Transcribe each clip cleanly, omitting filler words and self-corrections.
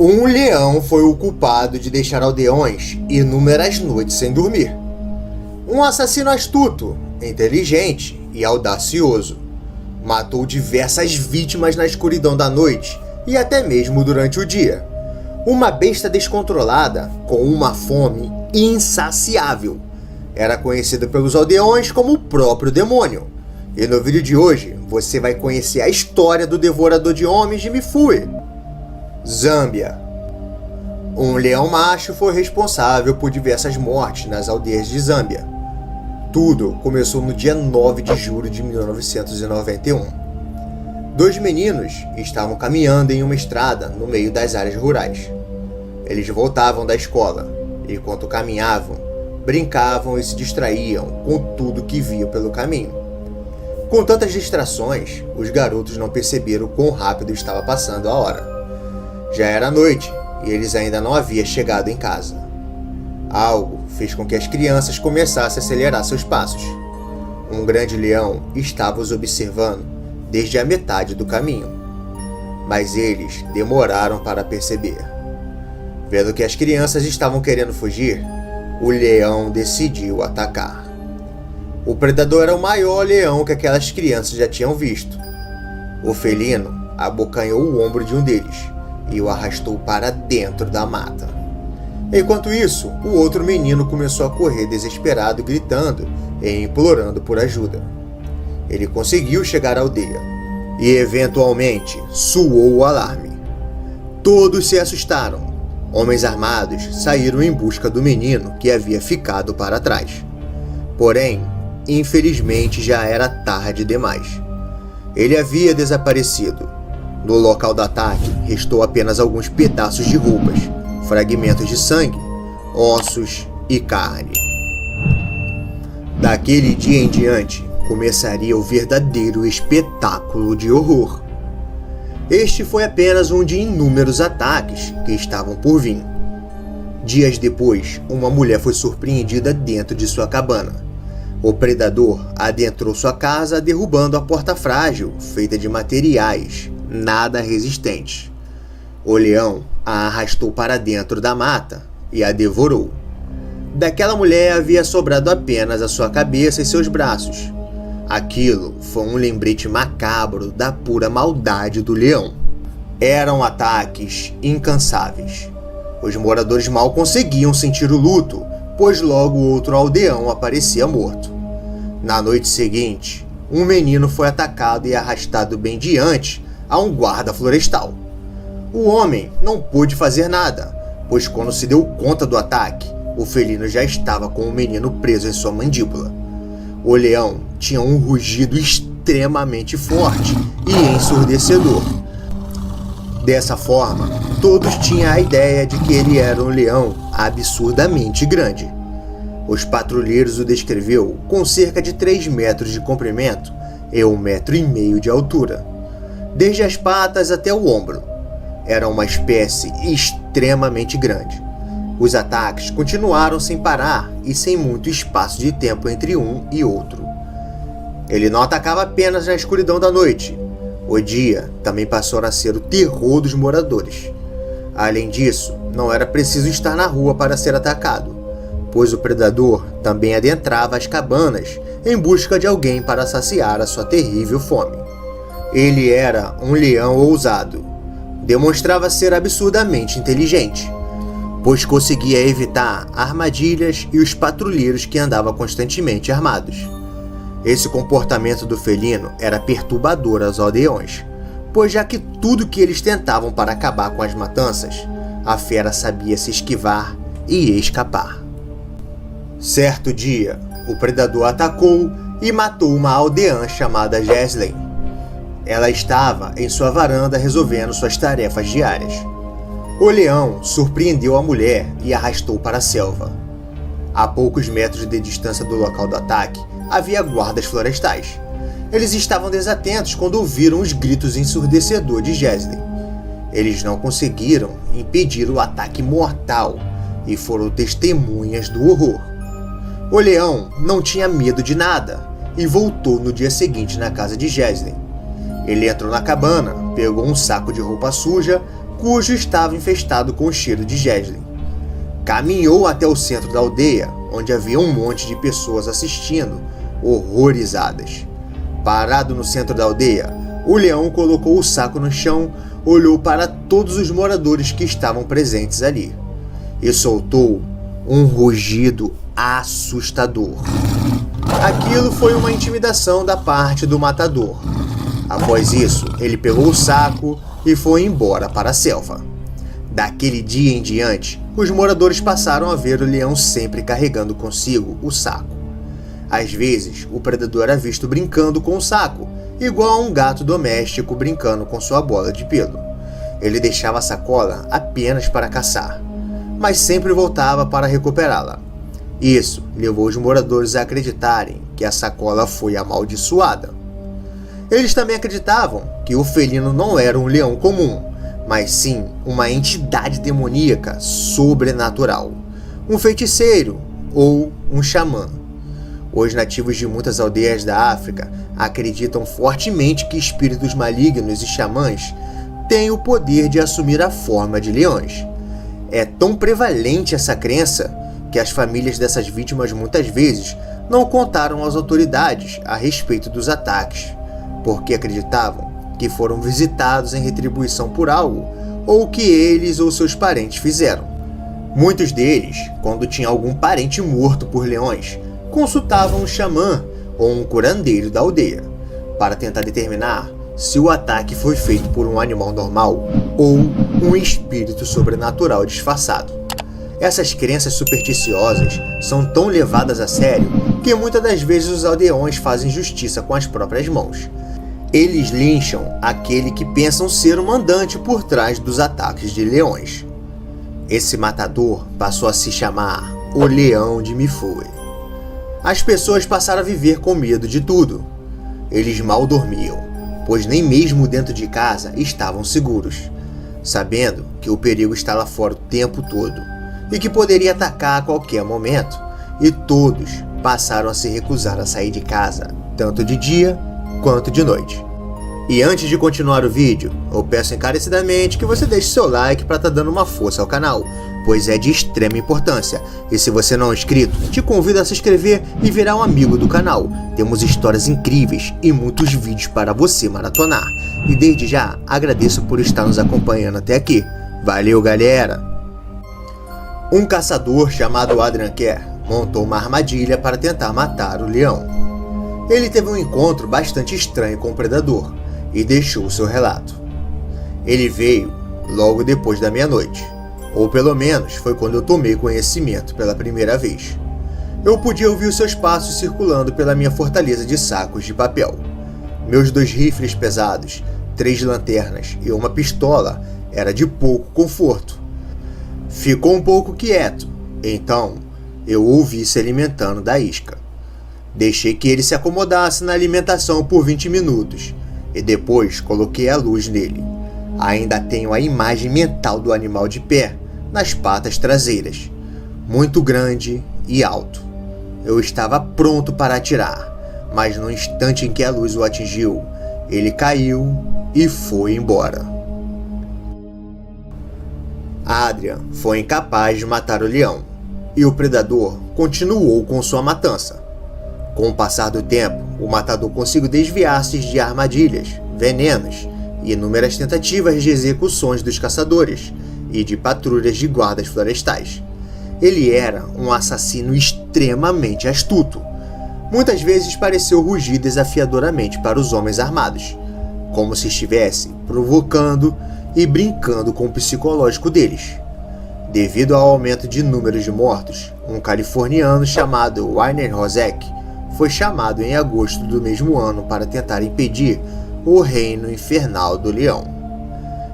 Um leão foi o culpado de deixar aldeões inúmeras noites sem dormir. Um assassino astuto, inteligente e audacioso. Matou diversas vítimas na escuridão da noite e até mesmo durante o dia. Uma besta descontrolada com uma fome insaciável. Era conhecido pelos aldeões como o próprio demônio. E no vídeo de hoje você vai conhecer a história do devorador de homens de Mifune. Zâmbia. Um leão macho foi responsável por diversas mortes nas aldeias de Zâmbia. Tudo começou no dia 9 de julho de 1991. Dois meninos estavam caminhando em uma estrada no meio das áreas rurais. Eles voltavam da escola e, enquanto caminhavam, brincavam e se distraíam com tudo que viam pelo caminho. Com tantas distrações, os garotos não perceberam quão rápido estava passando a hora. Já era noite e eles ainda não haviam chegado em casa. Algo fez com que as crianças começassem a acelerar seus passos. Um grande leão estava os observando desde a metade do caminho, mas eles demoraram para perceber. Vendo que as crianças estavam querendo fugir, o leão decidiu atacar. O predador era o maior leão que aquelas crianças já tinham visto. O felino abocanhou o ombro de um deles e o arrastou para dentro da mata. Enquanto isso, o outro menino começou a correr desesperado, gritando e implorando por ajuda. Ele conseguiu chegar à aldeia e, eventualmente, soou o alarme. Todos se assustaram. Homens armados saíram em busca do menino que havia ficado para trás. Porém, infelizmente já era tarde demais. Ele havia desaparecido. No local do ataque, restou apenas alguns pedaços de roupas, fragmentos de sangue, ossos e carne. Daquele dia em diante, começaria o verdadeiro espetáculo de horror. Este foi apenas um de inúmeros ataques que estavam por vir. Dias depois, uma mulher foi surpreendida dentro de sua cabana. O predador adentrou sua casa derrubando a porta frágil, feita de materiais nada resistentes. O leão a arrastou para dentro da mata e a devorou. Daquela mulher havia sobrado apenas a sua cabeça e seus braços. Aquilo foi um lembrete macabro da pura maldade do leão. Eram ataques incansáveis. Os moradores mal conseguiam sentir o luto, pois logo outro aldeão aparecia morto. Na noite seguinte, um menino foi atacado e arrastado bem diante a um guarda florestal. O homem não pôde fazer nada, pois quando se deu conta do ataque, o felino já estava com o menino preso em sua mandíbula. O leão tinha um rugido extremamente forte e ensurdecedor. Dessa forma, todos tinham a ideia de que ele era um leão absurdamente grande. Os patrulheiros o descreveu com cerca de 3 metros de comprimento e 1,5 metros de altura, desde as patas até o ombro. Era uma espécie extremamente grande. Os ataques continuaram sem parar e sem muito espaço de tempo entre um e outro. Ele não atacava apenas na escuridão da noite. O dia também passou a ser o terror dos moradores. Além disso, não era preciso estar na rua para ser atacado, pois o predador também adentrava as cabanas em busca de alguém para saciar a sua terrível fome. Ele era um leão ousado. Demonstrava ser absurdamente inteligente, pois conseguia evitar armadilhas e os patrulheiros que andavam constantemente armados. Esse comportamento do felino era perturbador aos aldeões, pois já que tudo que eles tentavam para acabar com as matanças, a fera sabia se esquivar e escapar. Certo dia, o predador atacou e matou uma aldeã chamada Jesslyn. Ela estava em sua varanda resolvendo suas tarefas diárias. O leão surpreendeu a mulher e a arrastou para a selva. A poucos metros de distância do local do ataque, havia guardas florestais. Eles estavam desatentos quando ouviram os gritos ensurdecedores de Jesslyn. Eles não conseguiram impedir o ataque mortal e foram testemunhas do horror. O leão não tinha medo de nada e voltou no dia seguinte na casa de Jesslyn. Ele entrou na cabana, pegou um saco de roupa suja, cujo estava infestado com o cheiro de Geslin. Caminhou até o centro da aldeia, onde havia um monte de pessoas assistindo, horrorizadas. Parado no centro da aldeia, o leão colocou o saco no chão, olhou para todos os moradores que estavam presentes ali e soltou um rugido assustador. Aquilo foi uma intimidação da parte do matador. Após isso, ele pegou o saco e foi embora para a selva. Daquele dia em diante, os moradores passaram a ver o leão sempre carregando consigo o saco. Às vezes, o predador era visto brincando com o saco, igual a um gato doméstico brincando com sua bola de pelo. Ele deixava a sacola apenas para caçar, mas sempre voltava para recuperá-la. Isso levou os moradores a acreditarem que a sacola foi amaldiçoada. Eles também acreditavam que o felino não era um leão comum, mas sim uma entidade demoníaca sobrenatural, um feiticeiro ou um xamã. Os nativos de muitas aldeias da África acreditam fortemente que espíritos malignos e xamãs têm o poder de assumir a forma de leões. É tão prevalente essa crença que as famílias dessas vítimas muitas vezes não contaram às autoridades a respeito dos ataques, porque acreditavam que foram visitados em retribuição por algo ou que eles ou seus parentes fizeram. Muitos deles, quando tinham algum parente morto por leões, consultavam um xamã ou um curandeiro da aldeia para tentar determinar se o ataque foi feito por um animal normal ou um espírito sobrenatural disfarçado. Essas crenças supersticiosas são tão levadas a sério que muitas das vezes os aldeões fazem justiça com as próprias mãos. Eles lincham aquele que pensam ser o mandante por trás dos ataques de leões. Esse matador passou a se chamar o Leão de Mifune. As pessoas passaram a viver com medo de tudo. Eles mal dormiam, pois nem mesmo dentro de casa estavam seguros, sabendo que o perigo está lá fora o tempo todo e que poderia atacar a qualquer momento, e todos passaram a se recusar a sair de casa, tanto de dia quanto de noite. E antes de continuar o vídeo, eu peço encarecidamente que você deixe seu like para estar dando uma força ao canal, pois é de extrema importância. E se você não é inscrito, te convido a se inscrever e virar um amigo do canal. Temos histórias incríveis e muitos vídeos para você maratonar. E desde já, agradeço por estar nos acompanhando até aqui. Valeu, galera! Um caçador chamado Adrian Kerr montou uma armadilha para tentar matar o leão. Ele teve um encontro bastante estranho com o predador e deixou seu relato. Ele veio logo depois da meia-noite, ou pelo menos foi quando eu tomei conhecimento pela primeira vez. Eu podia ouvir os seus passos circulando pela minha fortaleza de sacos de papel. Meus 2 rifles pesados, 3 lanternas e uma pistola era de pouco conforto. Ficou um pouco quieto, então eu o ouvi se alimentando da isca. Deixei que ele se acomodasse na alimentação por 20 minutos e depois coloquei a luz nele. Ainda tenho a imagem mental do animal de pé, nas patas traseiras, muito grande e alto. Eu estava pronto para atirar, mas no instante em que a luz o atingiu, ele caiu e foi embora. Adrian foi incapaz de matar o leão, e o predador continuou com sua matança. Com o passar do tempo, o matador conseguiu desviar-se de armadilhas, venenos e inúmeras tentativas de execuções dos caçadores e de patrulhas de guardas florestais. Ele era um assassino extremamente astuto. Muitas vezes pareceu rugir desafiadoramente para os homens armados, como se estivesse provocando e brincando com o psicológico deles. Devido ao aumento de números de mortos, um californiano chamado Werner Rosek foi chamado em agosto do mesmo ano para tentar impedir o reino infernal do leão.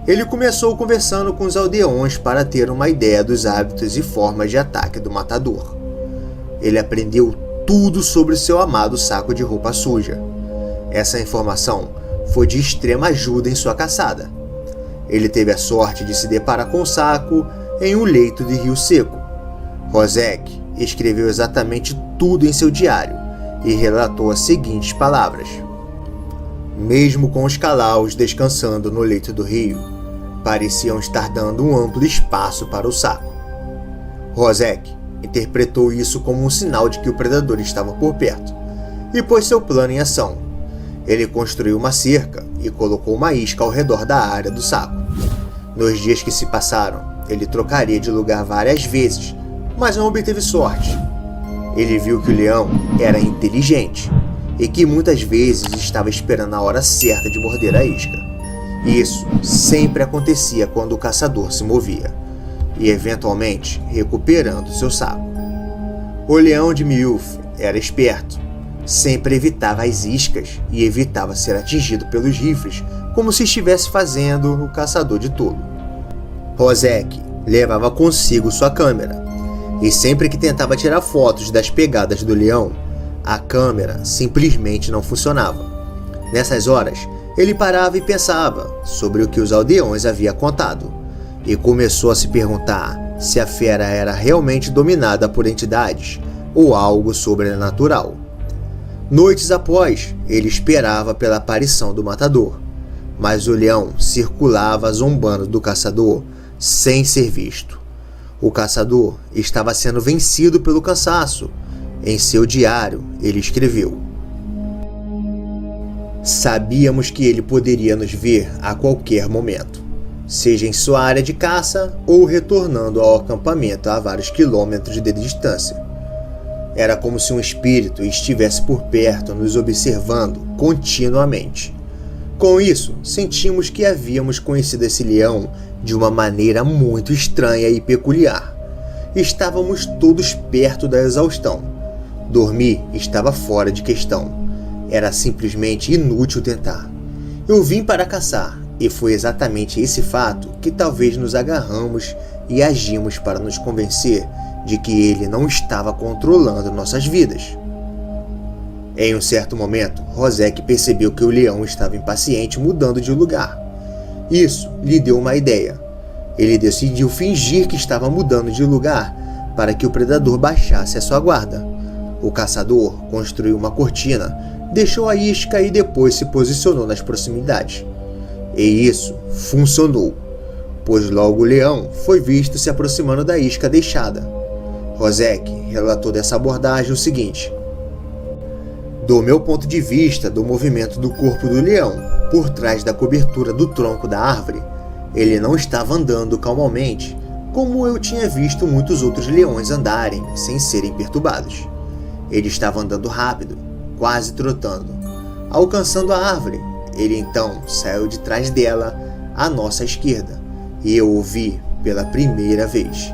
Ele começou conversando com os aldeões para ter uma ideia dos hábitos e formas de ataque do matador. Ele aprendeu tudo sobre seu amado saco de roupa suja. Essa informação foi de extrema ajuda em sua caçada. Ele teve a sorte de se deparar com o saco em um leito de rio seco. Rosek escreveu exatamente tudo em seu diário e relatou as seguintes palavras: mesmo com os calaus descansando no leito do rio, pareciam estar dando um amplo espaço para o saco. Rozek interpretou isso como um sinal de que o predador estava por perto e pôs seu plano em ação. Ele construiu uma cerca e colocou uma isca ao redor da área do saco. Nos dias que se passaram, ele trocaria de lugar várias vezes, mas não obteve sorte. Ele viu que o leão era inteligente e que muitas vezes estava esperando a hora certa de morder a isca. Isso sempre acontecia quando o caçador se movia, e eventualmente recuperando seu saco. O leão de Milf era esperto, sempre evitava as iscas e evitava ser atingido pelos rifles, como se estivesse fazendo o caçador de tolo. Rozek levava consigo sua câmera, e sempre que tentava tirar fotos das pegadas do leão, a câmera simplesmente não funcionava. Nessas horas, ele parava e pensava sobre o que os aldeões haviam contado, e começou a se perguntar se a fera era realmente dominada por entidades ou algo sobrenatural. Noites após, ele esperava pela aparição do matador, mas o leão circulava zombando do caçador sem ser visto. O caçador estava sendo vencido pelo cansaço. Em seu diário, ele escreveu: "Sabíamos que ele poderia nos ver a qualquer momento, seja em sua área de caça ou retornando ao acampamento a vários quilômetros de distância. Era como se um espírito estivesse por perto nos observando continuamente. Com isso, sentimos que havíamos conhecido esse leão de uma maneira muito estranha e peculiar. Estávamos todos perto da exaustão. Dormir estava fora de questão. Era simplesmente inútil tentar. Eu vim para caçar, e foi exatamente esse fato que talvez nos agarramos e agimos para nos convencer de que ele não estava controlando nossas vidas." Em um certo momento, Rozek percebeu que o leão estava impaciente mudando de lugar. Isso lhe deu uma ideia. Ele decidiu fingir que estava mudando de lugar para que o predador baixasse a sua guarda. O caçador construiu uma cortina, deixou a isca e depois se posicionou nas proximidades. E isso funcionou, pois logo o leão foi visto se aproximando da isca deixada. Rozek relatou dessa abordagem o seguinte: "Do meu ponto de vista do movimento do corpo do leão, por trás da cobertura do tronco da árvore, ele não estava andando calmamente, como eu tinha visto muitos outros leões andarem sem serem perturbados. Ele estava andando rápido, quase trotando. Alcançando a árvore, ele então saiu de trás dela, à nossa esquerda, e eu o vi pela primeira vez.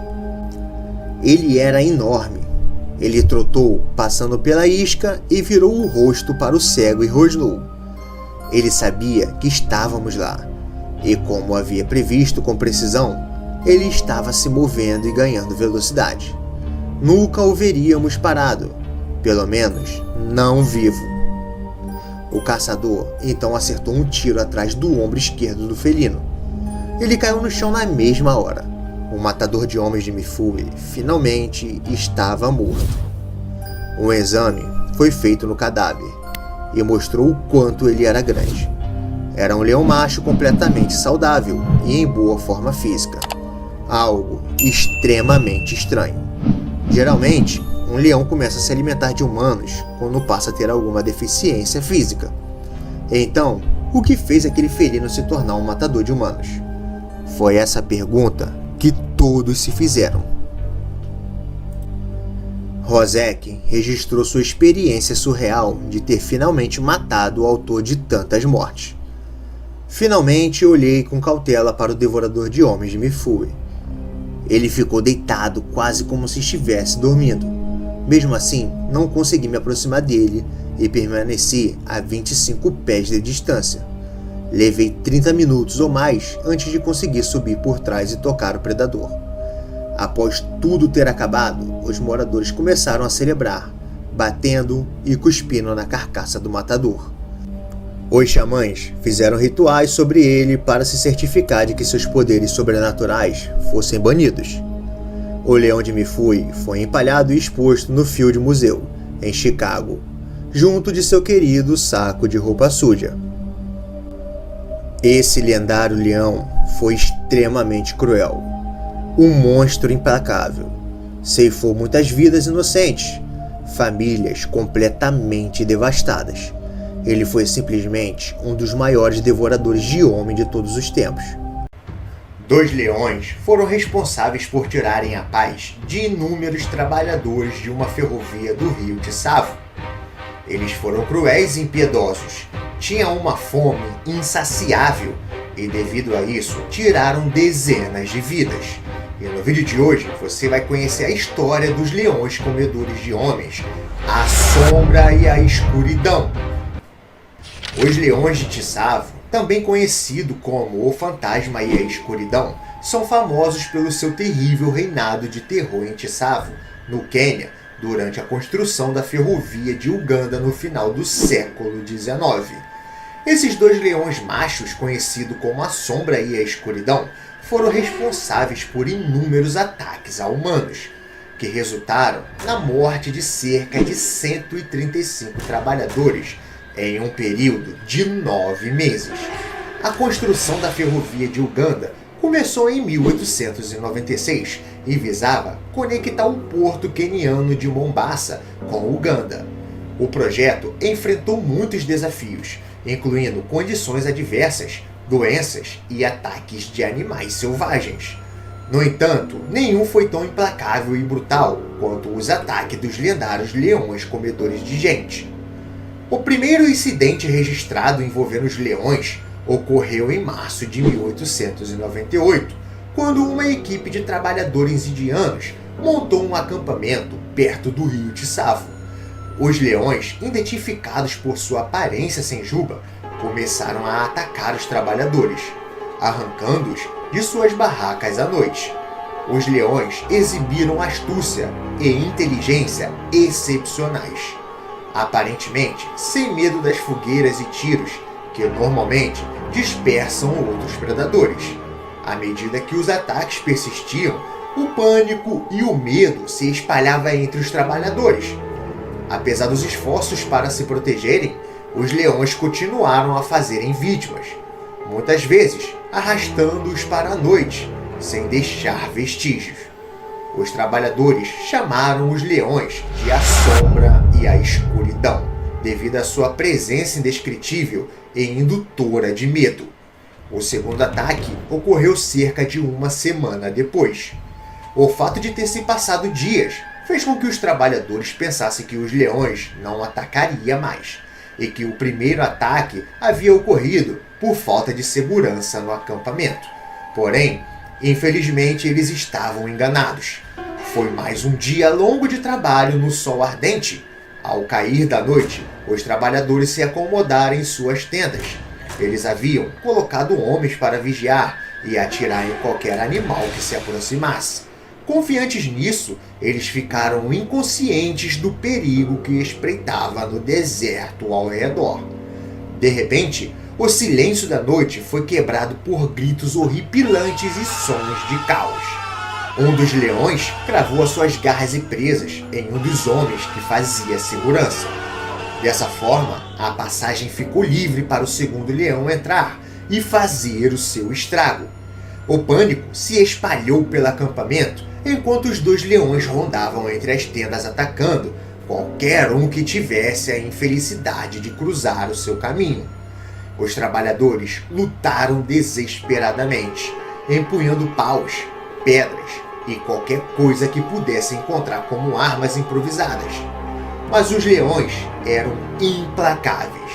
Ele era enorme. Ele trotou, passando pela isca, e virou o rosto para o cego e rosnou. Ele sabia que estávamos lá, e como havia previsto com precisão, ele estava se movendo e ganhando velocidade. Nunca o veríamos parado, pelo menos não vivo." O caçador então acertou um tiro atrás do ombro esquerdo do felino. Ele caiu no chão na mesma hora. O matador de homens de Mifune finalmente estava morto. Um exame foi feito no cadáver e mostrou o quanto ele era grande. Era um leão macho completamente saudável e em boa forma física. Algo extremamente estranho. Geralmente, um leão começa a se alimentar de humanos quando passa a ter alguma deficiência física. Então, o que fez aquele felino se tornar um matador de humanos? Foi essa pergunta que todos se fizeram. Rozek registrou sua experiência surreal de ter finalmente matado o autor de tantas mortes. "Finalmente olhei com cautela para o devorador de homens de Mifune. Ele ficou deitado quase como se estivesse dormindo. Mesmo assim, não consegui me aproximar dele e permaneci a 25 pés de distância. Levei 30 minutos ou mais antes de conseguir subir por trás e tocar o predador. Após tudo ter acabado, os moradores começaram a celebrar, batendo e cuspindo na carcaça do matador. Os xamãs fizeram rituais sobre ele para se certificar de que seus poderes sobrenaturais fossem banidos. O leão de Mifune foi empalhado e exposto no Field Museu, em Chicago, junto de seu querido saco de roupa suja. Esse lendário leão foi extremamente cruel. Um monstro implacável. Ceifou muitas vidas inocentes, famílias completamente devastadas. Ele foi simplesmente um dos maiores devoradores de homem de todos os tempos. 2 leões foram responsáveis por tirarem a paz de inúmeros trabalhadores de uma ferrovia do rio Tsavo. Eles foram cruéis e impiedosos, tinham uma fome insaciável e, devido a isso, tiraram dezenas de vidas. E no vídeo de hoje você vai conhecer a história dos leões comedores de homens, a sombra e a escuridão. Os leões de Tsavo, também conhecido como o fantasma e a escuridão, são famosos pelo seu terrível reinado de terror em Tsavo, no Quênia, durante a construção da ferrovia de Uganda no final do século XIX. Esses 2 leões machos, conhecidos como a sombra e a escuridão, foram responsáveis por inúmeros ataques a humanos, que resultaram na morte de cerca de 135 trabalhadores em um período de 9 meses. A construção da ferrovia de Uganda começou em 1896 e visava conectar o porto queniano de Mombasa com Uganda. O projeto enfrentou muitos desafios, incluindo condições adversas, doenças e ataques de animais selvagens. No entanto, nenhum foi tão implacável e brutal quanto os ataques dos lendários leões comedores de gente. O primeiro incidente registrado envolvendo os leões ocorreu em março de 1898, quando uma equipe de trabalhadores indianos montou um acampamento perto do rio Tsavo. Os leões, identificados por sua aparência sem juba, começaram a atacar os trabalhadores, arrancando-os de suas barracas à noite. Os leões exibiram astúcia e inteligência excepcionais, aparentemente sem medo das fogueiras e tiros que normalmente dispersam outros predadores. À medida que os ataques persistiam, o pânico e o medo se espalhavam entre os trabalhadores. Apesar dos esforços para se protegerem, os leões continuaram a fazerem vítimas, muitas vezes arrastando-os para a noite, sem deixar vestígios. Os trabalhadores chamaram os leões de a sombra e a escuridão, devido à sua presença indescritível e indutora de medo. O segundo ataque ocorreu cerca de uma semana depois. O fato de ter se passado dias fez com que os trabalhadores pensassem que os leões não atacariam mais, e que o primeiro ataque havia ocorrido por falta de segurança no acampamento. Porém, infelizmente eles estavam enganados. Foi mais um dia longo de trabalho no sol ardente. Ao cair da noite, os trabalhadores se acomodaram em suas tendas. Eles haviam colocado homens para vigiar e atirar em qualquer animal que se aproximasse. Confiantes nisso, eles ficaram inconscientes do perigo que espreitava no deserto ao redor. De repente, o silêncio da noite foi quebrado por gritos horripilantes e sons de caos. Um dos leões cravou as suas garras e presas em um dos homens que fazia segurança. Dessa forma, a passagem ficou livre para o segundo leão entrar e fazer o seu estrago. O pânico se espalhou pelo acampamento enquanto os 2 leões rondavam entre as tendas atacando qualquer um que tivesse a infelicidade de cruzar o seu caminho. Os trabalhadores lutaram desesperadamente, empunhando paus, pedras e qualquer coisa que pudesse encontrar como armas improvisadas. Mas os leões eram implacáveis,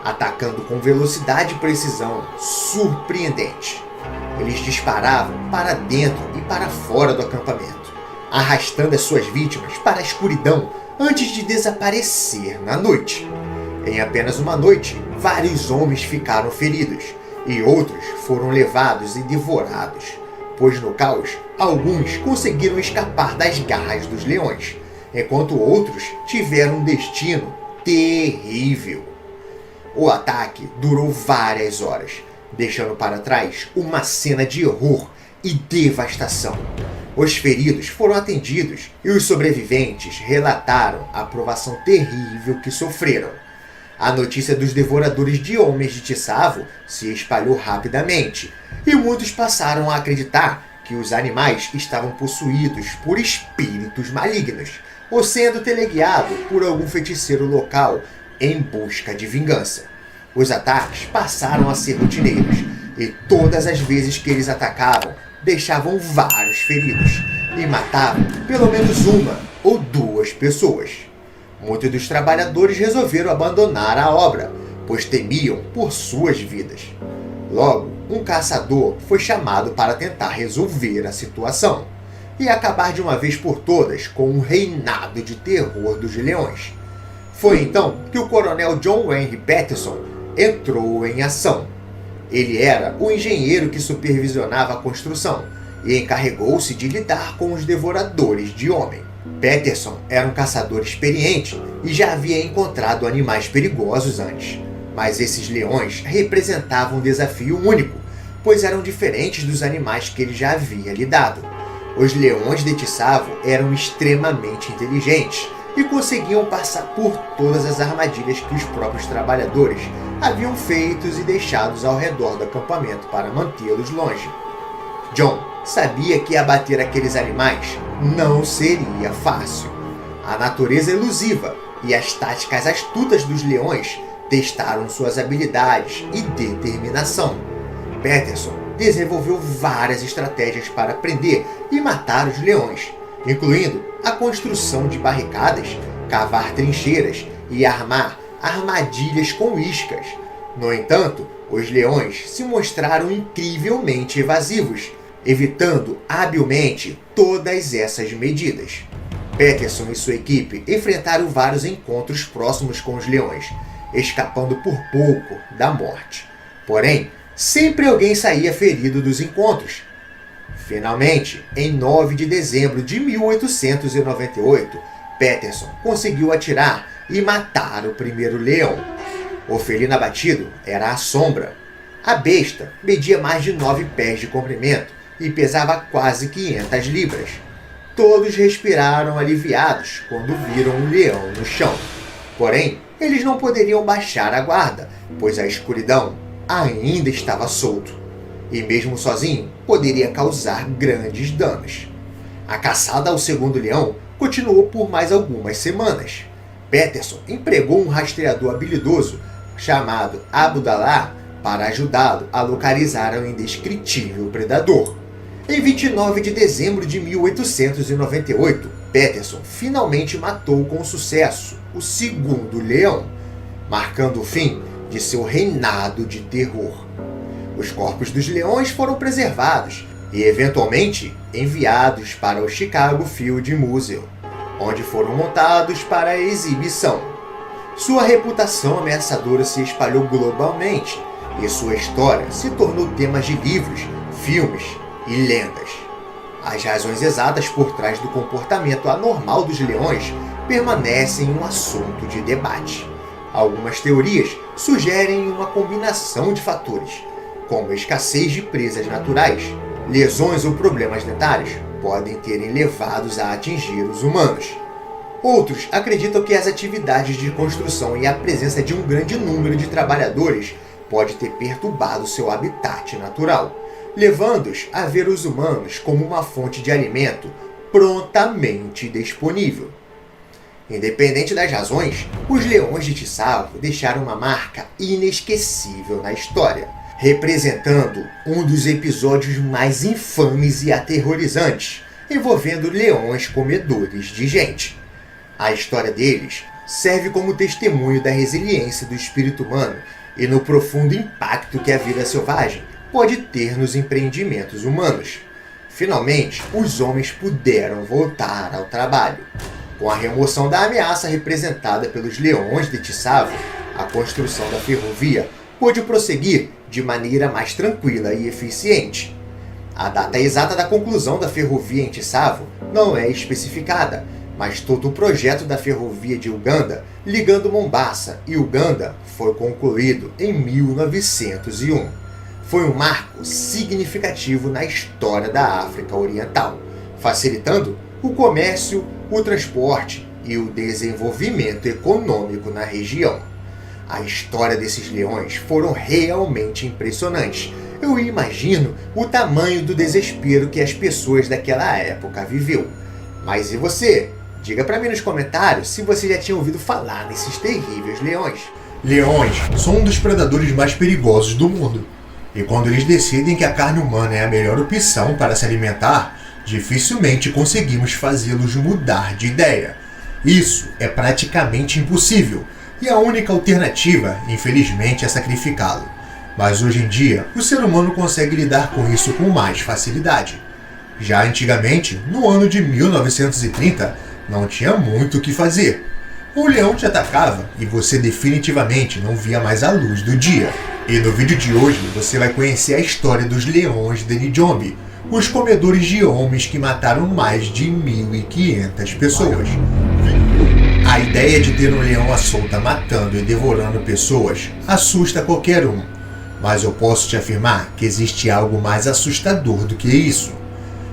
atacando com velocidade e precisão surpreendente. Eles disparavam para dentro e para fora do acampamento, arrastando as suas vítimas para a escuridão antes de desaparecer na noite. Em apenas uma noite, vários homens ficaram feridos e outros foram levados e devorados, pois no caos, alguns conseguiram escapar das garras dos leões, enquanto outros tiveram um destino terrível. O ataque durou várias horas, deixando para trás uma cena de horror e devastação. Os feridos foram atendidos e os sobreviventes relataram a provação terrível que sofreram. A notícia dos devoradores de homens de Tsavo se espalhou rapidamente, e muitos passaram a acreditar que os animais estavam possuídos por espíritos malignos, ou sendo teleguiados por algum feiticeiro local em busca de vingança. Os ataques passaram a ser rotineiros, e todas as vezes que eles atacavam, deixavam vários feridos, e matavam pelo menos uma ou duas pessoas. Muitos dos trabalhadores resolveram abandonar a obra, pois temiam por suas vidas. Logo, um caçador foi chamado para tentar resolver a situação e acabar de uma vez por todas com um reinado de terror dos leões. Foi então que o coronel John Henry Patterson entrou em ação. Ele era o engenheiro que supervisionava a construção e encarregou-se de lidar com os devoradores de homem. Patterson era um caçador experiente e já havia encontrado animais perigosos antes, mas esses leões representavam um desafio único, pois eram diferentes dos animais que ele já havia lidado. Os leões de Tsavo eram extremamente inteligentes e conseguiam passar por todas as armadilhas que os próprios trabalhadores haviam feitos e deixados ao redor do acampamento para mantê-los longe. John sabia que abater aqueles animais não seria fácil. A natureza elusiva e as táticas astutas dos leões testaram suas habilidades e determinação. Patterson desenvolveu várias estratégias para prender e matar os leões, incluindo a construção de barricadas, cavar trincheiras e armar armadilhas com iscas. No entanto, os leões se mostraram incrivelmente evasivos, evitando habilmente todas essas medidas. Patterson e sua equipe enfrentaram vários encontros próximos com os leões, escapando por pouco da morte. Porém, sempre alguém saía ferido dos encontros. Finalmente, em 9 de dezembro de 1898, Patterson conseguiu atirar e matar o primeiro leão. O felino abatido era a Sombra. A besta media mais de 9 pés de comprimento e pesava quase 500 libras. Todos respiraram aliviados quando viram um leão no chão. Porém, eles não poderiam baixar a guarda, pois a escuridão ainda estava solto, e mesmo sozinho poderia causar grandes danos. A caçada ao segundo leão continuou por mais algumas semanas. Patterson empregou um rastreador habilidoso chamado Abdallah para ajudá-lo a localizar o indescritível predador. Em 29 de dezembro de 1898, Patterson finalmente matou com sucesso o segundo leão, marcando o fim de seu reinado de terror. Os corpos dos leões foram preservados e, eventualmente, enviados para o Chicago Field Museum, onde foram montados para a exibição. Sua reputação ameaçadora se espalhou globalmente e sua história se tornou tema de livros, filmes e lendas. As razões exatas por trás do comportamento anormal dos leões permanecem um assunto de debate. Algumas teorias sugerem uma combinação de fatores, como a escassez de presas naturais, lesões ou problemas dentários podem terem levado-os a atingir os humanos. Outros acreditam que as atividades de construção e a presença de um grande número de trabalhadores pode ter perturbado seu habitat natural, levando-os a ver os humanos como uma fonte de alimento prontamente disponível. Independente das razões, os leões de Tsavo deixaram uma marca inesquecível na história, representando um dos episódios mais infames e aterrorizantes envolvendo leões comedores de gente. A história deles serve como testemunho da resiliência do espírito humano e no profundo impacto que a vida selvagem pode ter nos empreendimentos humanos. Finalmente, os homens puderam voltar ao trabalho. Com a remoção da ameaça representada pelos leões de Tsavo, a construção da ferrovia pôde prosseguir de maneira mais tranquila e eficiente. A data exata da conclusão da ferrovia em Tsavo não é especificada, mas todo o projeto da ferrovia de Uganda, ligando Mombasa e Uganda, foi concluído em 1901. Foi um marco significativo na história da África Oriental, facilitando o comércio, o transporte e o desenvolvimento econômico na região. A história desses leões foram realmente impressionantes Eu imagino o tamanho do desespero que as pessoas daquela época viveu. Mas e você? Diga pra mim nos comentários se você já tinha ouvido falar nesses terríveis leões. Leões são um dos predadores mais perigosos do mundo. E quando eles decidem que a carne humana é a melhor opção para se alimentar, dificilmente conseguimos fazê-los mudar de ideia. Isso é praticamente impossível, e a única alternativa, infelizmente, é sacrificá-lo. Mas hoje em dia, o ser humano consegue lidar com isso com mais facilidade. Já antigamente, no ano de 1930, não tinha muito o que fazer. O leão te atacava e você definitivamente não via mais a luz do dia. E no vídeo de hoje você vai conhecer a história dos leões de Njombe, os comedores de homens que mataram mais de 1.500 pessoas. A ideia de ter um leão à solta matando e devorando pessoas assusta qualquer um, mas eu posso te afirmar que existe algo mais assustador do que isso.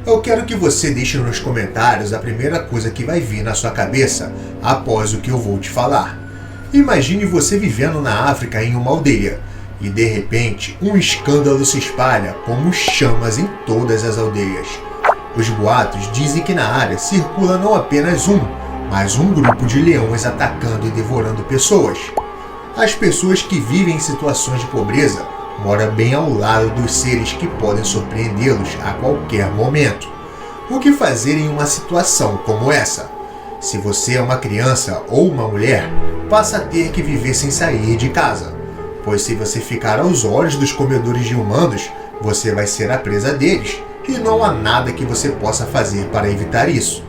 Eu quero que você deixe nos comentários a primeira coisa que vai vir na sua cabeça após o que eu vou te falar. Imagine você vivendo na África em uma aldeia, e de repente um escândalo se espalha como chamas em todas as aldeias. Os boatos dizem que na área circula não apenas mas um grupo de leões atacando e devorando pessoas. As pessoas que vivem em situações de pobreza moram bem ao lado dos seres que podem surpreendê-los a qualquer momento. O que fazer em uma situação como essa? Se você é uma criança ou uma mulher, passa a ter que viver sem sair de casa, pois se você ficar aos olhos dos comedores de humanos, você vai ser a presa deles, e não há nada que você possa fazer para evitar isso.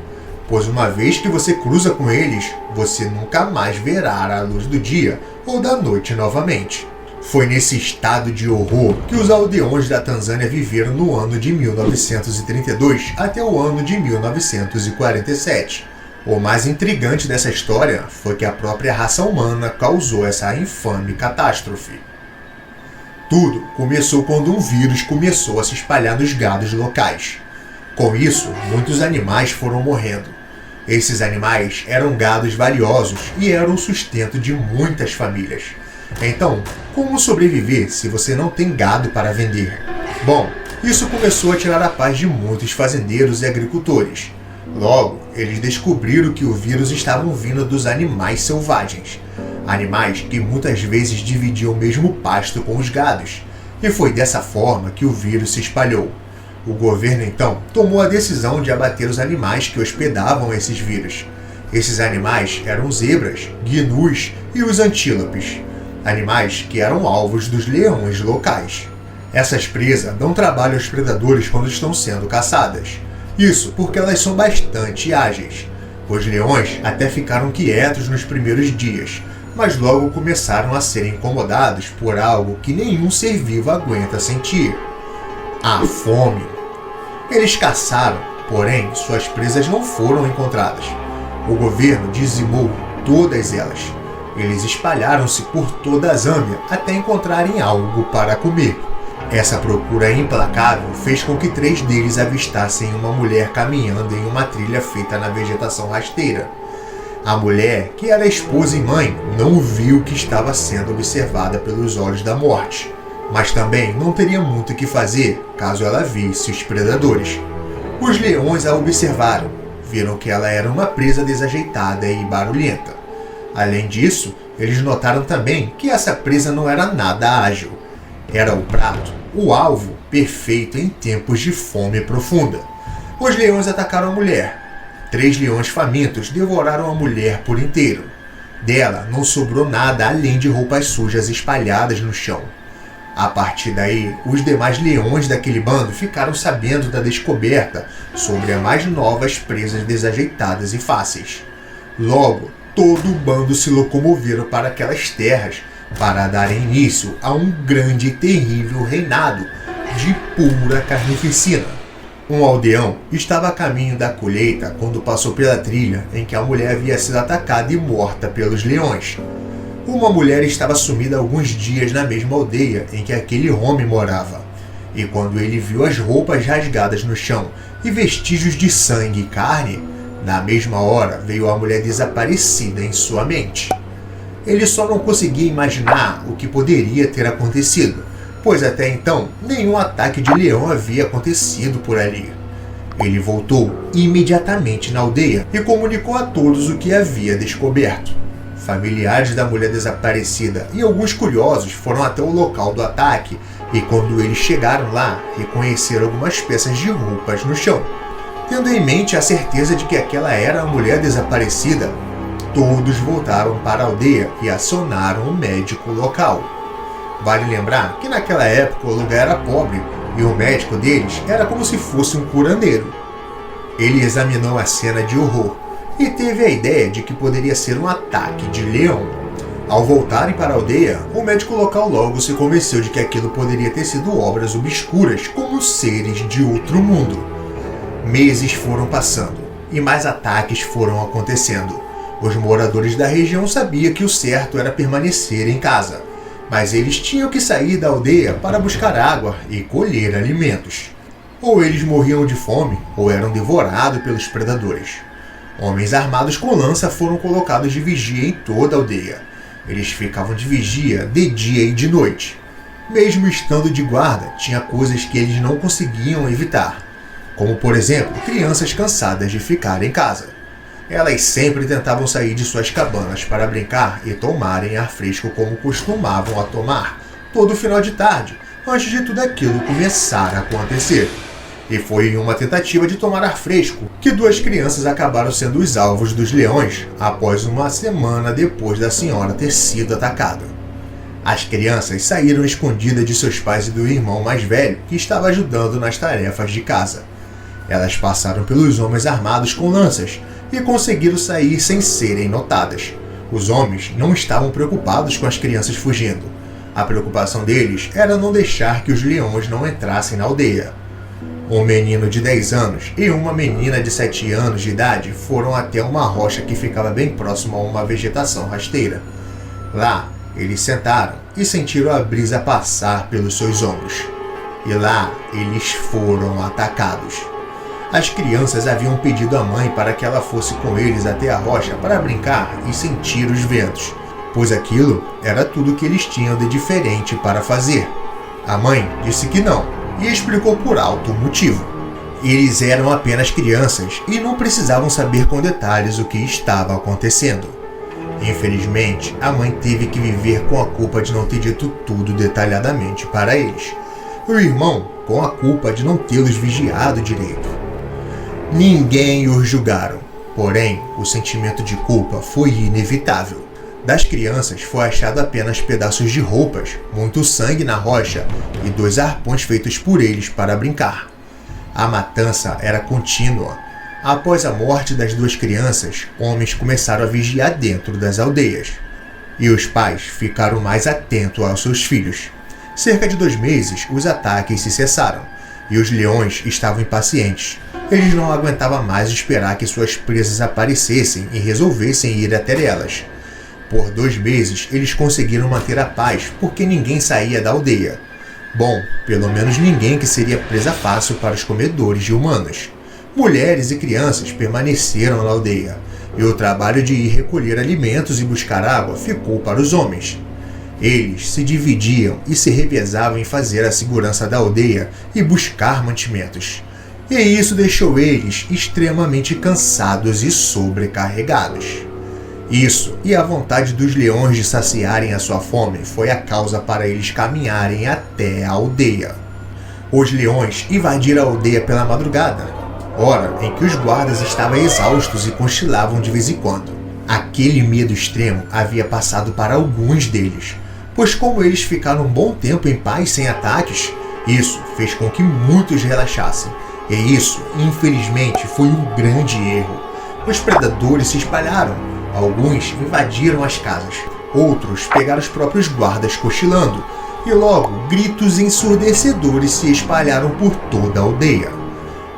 Pois uma vez que você cruza com eles, você nunca mais verá a luz do dia ou da noite novamente. Foi nesse estado de horror que os aldeões da Tanzânia viveram no ano de 1932 até o ano de 1947. O mais intrigante dessa história foi que a própria raça humana causou essa infame catástrofe. Tudo começou quando um vírus começou a se espalhar nos gados locais. Com isso, muitos animais foram morrendo. Esses animais eram gados valiosos e eram o sustento de muitas famílias. Então, como sobreviver se você não tem gado para vender? Bom, isso começou a tirar a paz de muitos fazendeiros e agricultores. Logo, eles descobriram que o vírus estava vindo dos animais selvagens. Animais que muitas vezes dividiam o mesmo pasto com os gados. E foi dessa forma que o vírus se espalhou. O governo, então, tomou a decisão de abater os animais que hospedavam esses vírus. Esses animais eram zebras, gnus e os antílopes, animais que eram alvos dos leões locais. Essas presas dão trabalho aos predadores quando estão sendo caçadas. Isso porque elas são bastante ágeis. Os leões até ficaram quietos nos primeiros dias, mas logo começaram a ser incomodados por algo que nenhum ser vivo aguenta sentir: a fome. Eles caçaram, porém suas presas não foram encontradas. O governo dizimou todas elas. Eles espalharam-se por toda a Zâmbia até encontrarem algo para comer. Essa procura implacável fez com que 3 deles avistassem uma mulher caminhando em uma trilha feita na vegetação rasteira. A mulher, que era esposa e mãe, não viu que estava sendo observada pelos olhos da morte, mas também não teria muito o que fazer caso ela visse os predadores. Os leões a observaram, viram que ela era uma presa desajeitada e barulhenta. Além disso, eles notaram também que essa presa não era nada ágil. Era o prato, o alvo perfeito em tempos de fome profunda. Os leões atacaram a mulher. 3 leões famintos devoraram a mulher por inteiro. Dela não sobrou nada além de roupas sujas espalhadas no chão. A partir daí, os demais leões daquele bando ficaram sabendo da descoberta sobre as mais novas presas desajeitadas e fáceis. Logo, todo o bando se locomoveram para aquelas terras para dar início a um grande e terrível reinado de pura carnificina. Um aldeão estava a caminho da colheita quando passou pela trilha em que a mulher havia sido atacada e morta pelos leões. Uma mulher estava sumida há alguns dias na mesma aldeia em que aquele homem morava. E quando ele viu as roupas rasgadas no chão e vestígios de sangue e carne, na mesma hora veio a mulher desaparecida em sua mente. Ele só não conseguia imaginar o que poderia ter acontecido, pois até então nenhum ataque de leão havia acontecido por ali. Ele voltou imediatamente na aldeia e comunicou a todos o que havia descoberto. Familiares da mulher desaparecida e alguns curiosos foram até o local do ataque e, quando eles chegaram lá, reconheceram algumas peças de roupas no chão. Tendo em mente a certeza de que aquela era a mulher desaparecida, todos voltaram para a aldeia e acionaram o médico local. Vale lembrar que naquela época o lugar era pobre e o médico deles era como se fosse um curandeiro. Ele examinou a cena de horror e teve a ideia de que poderia ser um ataque de leão. Ao voltarem para a aldeia, o médico local logo se convenceu de que aquilo poderia ter sido obras obscuras como seres de outro mundo. Meses foram passando e mais ataques foram acontecendo. Os moradores da região sabiam que o certo era permanecer em casa, mas eles tinham que sair da aldeia para buscar água e colher alimentos. Ou eles morriam de fome ou eram devorados pelos predadores. Homens armados com lança foram colocados de vigia em toda a aldeia. Eles ficavam de vigia de dia e de noite. Mesmo estando de guarda, tinha coisas que eles não conseguiam evitar, como por exemplo, crianças cansadas de ficar em casa. Elas sempre tentavam sair de suas cabanas para brincar e tomarem ar fresco como costumavam a tomar todo final de tarde, antes de tudo aquilo começar a acontecer. E foi em uma tentativa de tomar ar fresco que duas crianças acabaram sendo os alvos dos leões após uma semana depois da senhora ter sido atacada. As crianças saíram escondidas de seus pais e do irmão mais velho que estava ajudando nas tarefas de casa. Elas passaram pelos homens armados com lanças e conseguiram sair sem serem notadas. Os homens não estavam preocupados com as crianças fugindo. A preocupação deles era não deixar que os leões não entrassem na aldeia. Um menino de 10 anos e uma menina de 7 anos de idade foram até uma rocha que ficava bem próximo a uma vegetação rasteira. Lá, eles sentaram e sentiram a brisa passar pelos seus ombros. E lá, eles foram atacados. As crianças haviam pedido à mãe para que ela fosse com eles até a rocha para brincar e sentir os ventos, pois aquilo era tudo que eles tinham de diferente para fazer. A mãe disse que não e explicou por alto o motivo. Eles eram apenas crianças e não precisavam saber com detalhes o que estava acontecendo. Infelizmente, a mãe teve que viver com a culpa de não ter dito tudo detalhadamente para eles. E o irmão com a culpa de não tê-los vigiado direito. Ninguém os julgaram, porém, o sentimento de culpa foi inevitável. Das crianças foi achado apenas pedaços de roupas, muito sangue na rocha e 2 arpões feitos por eles para brincar. A matança era contínua. Após a morte das 2 crianças, homens começaram a vigiar dentro das aldeias. E os pais ficaram mais atentos aos seus filhos. Cerca de 2 meses, os ataques se cessaram e os leões estavam impacientes. Eles não aguentavam mais esperar que suas presas aparecessem e resolvessem ir até elas. Por 2 meses, eles conseguiram manter a paz porque ninguém saía da aldeia. Bom, pelo menos ninguém que seria presa fácil para os comedores de humanos. Mulheres e crianças permaneceram na aldeia, e o trabalho de ir recolher alimentos e buscar água ficou para os homens. Eles se dividiam e se revezavam em fazer a segurança da aldeia e buscar mantimentos. E isso deixou eles extremamente cansados e sobrecarregados. Isso e a vontade dos leões de saciarem a sua fome foi a causa para eles caminharem até a aldeia. Os leões invadiram a aldeia pela madrugada, hora em que os guardas estavam exaustos e cochilavam de vez em quando. Aquele medo extremo havia passado para alguns deles, pois como eles ficaram um bom tempo em paz sem ataques, isso fez com que muitos relaxassem. E isso, infelizmente, foi um grande erro. Os predadores se espalharam. Alguns invadiram as casas. Outros pegaram os próprios guardas cochilando. E logo, gritos ensurdecedores se espalharam por toda a aldeia.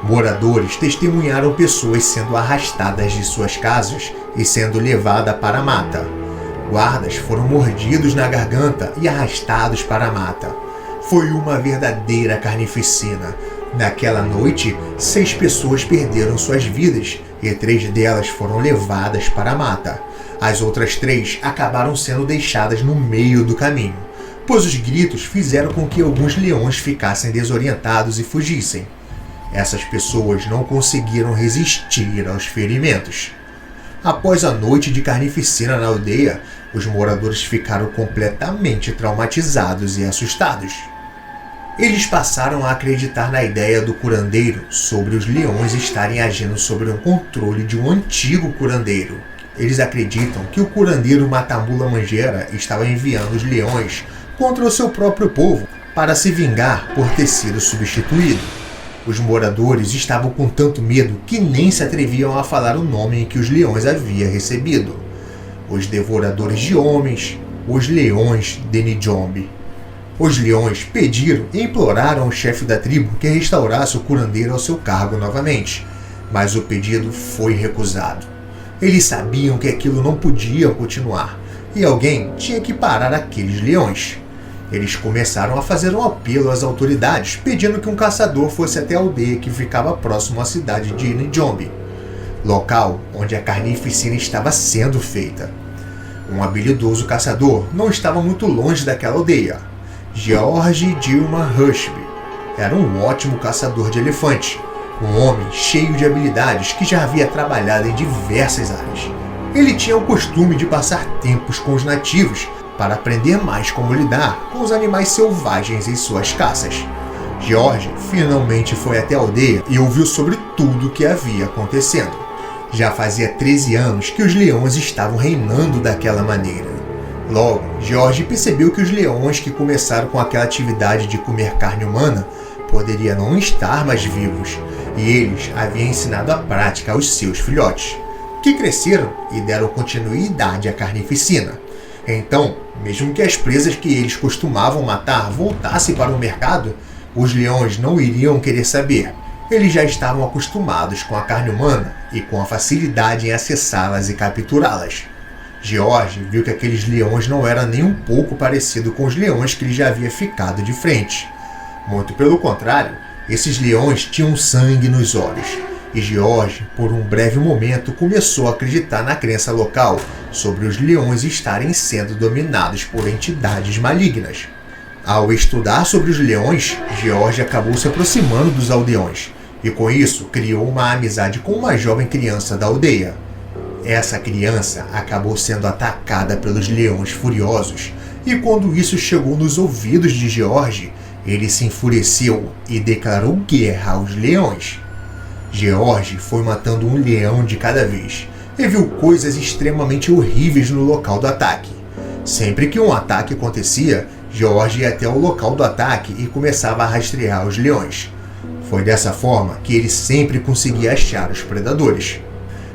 Moradores testemunharam pessoas sendo arrastadas de suas casas e sendo levadas para a mata. Guardas foram mordidos na garganta e arrastados para a mata. Foi uma verdadeira carnificina. Naquela noite, 6 pessoas perderam suas vidas e 3 delas foram levadas para a mata. As outras 3 acabaram sendo deixadas no meio do caminho. pois os gritos fizeram com que alguns leões ficassem desorientados e fugissem. Essas pessoas não conseguiram resistir aos ferimentos. Após a noite de carnificina na aldeia, os moradores ficaram completamente traumatizados e assustados. Eles passaram a acreditar na ideia do curandeiro sobre os leões estarem agindo sob o controle de um antigo curandeiro. Eles acreditam que o curandeiro Matamula Manjera estava enviando os leões contra o seu próprio povo para se vingar por ter sido substituído. Os moradores estavam com tanto medo que nem se atreviam a falar o nome em que os leões haviam recebido. Os devoradores de homens, os leões de Nijombe. Os leões pediram e imploraram ao chefe da tribo que restaurasse o curandeiro ao seu cargo novamente, mas o pedido foi recusado. Eles sabiam que aquilo não podia continuar e alguém tinha que parar aqueles leões. Eles começaram a fazer um apelo às autoridades, pedindo que um caçador fosse até a aldeia que ficava próximo à cidade de Nijombe, local onde a carnificina estava sendo feita. Um habilidoso caçador não estava muito longe daquela aldeia. George Dilma Rushby era um ótimo caçador de elefante, um homem cheio de habilidades que já havia trabalhado em diversas áreas. Ele tinha o costume de passar tempos com os nativos para aprender mais como lidar com os animais selvagens em suas caças. George finalmente foi até a aldeia e ouviu sobre tudo o que havia acontecendo. Já fazia 13 anos que os leões estavam reinando daquela maneira. Logo, George percebeu que os leões que começaram com aquela atividade de comer carne humana poderiam não estar mais vivos, e eles haviam ensinado a prática aos seus filhotes, que cresceram e deram continuidade à carnificina. Então, mesmo que as presas que eles costumavam matar voltassem para o mercado, os leões não iriam querer saber. Eles já estavam acostumados com a carne humana e com a facilidade em acessá-las e capturá-las. George viu que aqueles leões não eram nem um pouco parecidos com os leões que ele já havia ficado de frente. Muito pelo contrário, esses leões tinham sangue nos olhos. E George, por um breve momento, começou a acreditar na crença local sobre os leões estarem sendo dominados por entidades malignas. Ao estudar sobre os leões, George acabou se aproximando dos aldeões e, com isso, criou uma amizade com uma jovem criança da aldeia. Essa criança acabou sendo atacada pelos leões furiosos e, quando isso chegou nos ouvidos de George, ele se enfureceu e declarou guerra aos leões. George foi matando um leão de cada vez e viu coisas extremamente horríveis no local do ataque. Sempre que um ataque acontecia, George ia até o local do ataque e começava a rastrear os leões. Foi dessa forma que ele sempre conseguia achar os predadores.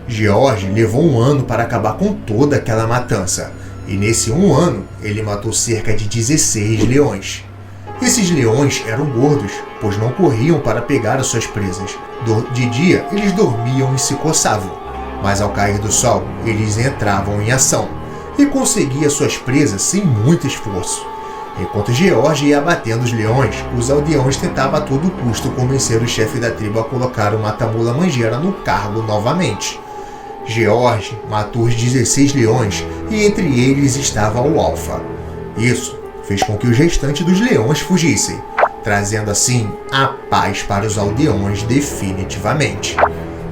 George levou 1 ano para acabar com toda aquela matança, e nesse 1 ano ele matou cerca de 16 leões. Esses leões eram gordos, pois não corriam para pegar as suas presas. De dia, eles dormiam e se coçavam, mas ao cair do sol, eles entravam em ação e conseguiam suas presas sem muito esforço. Enquanto George ia abatendo os leões, os aldeões tentavam a todo custo convencer o chefe da tribo a colocar o Matamula Manjera no cargo novamente. George matou os 16 leões e entre eles estava o Alfa. Isso fez com que os restantes dos leões fugissem, trazendo assim a paz para os aldeões definitivamente.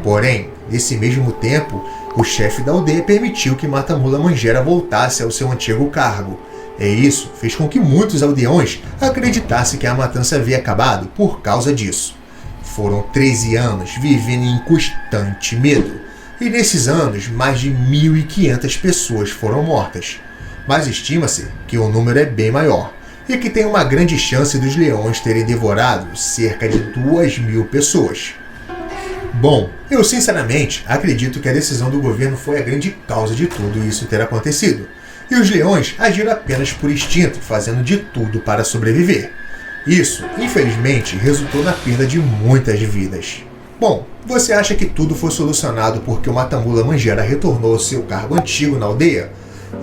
Porém, nesse mesmo tempo, o chefe da aldeia permitiu que Matamula Manjera voltasse ao seu antigo cargo, e isso fez com que muitos aldeões acreditassem que a matança havia acabado por causa disso. Foram 13 anos vivendo em constante medo, e nesses anos mais de 1.500 pessoas foram mortas. Mas estima-se que o número é bem maior, e que tem uma grande chance dos leões terem devorado cerca de 2.000 pessoas. Bom, eu sinceramente acredito que a decisão do governo foi a grande causa de tudo isso ter acontecido, e os leões agiram apenas por instinto, fazendo de tudo para sobreviver. Isso, infelizmente, resultou na perda de muitas vidas. Bom, você acha que tudo foi solucionado porque o Matamula Manjera retornou ao seu cargo antigo na aldeia?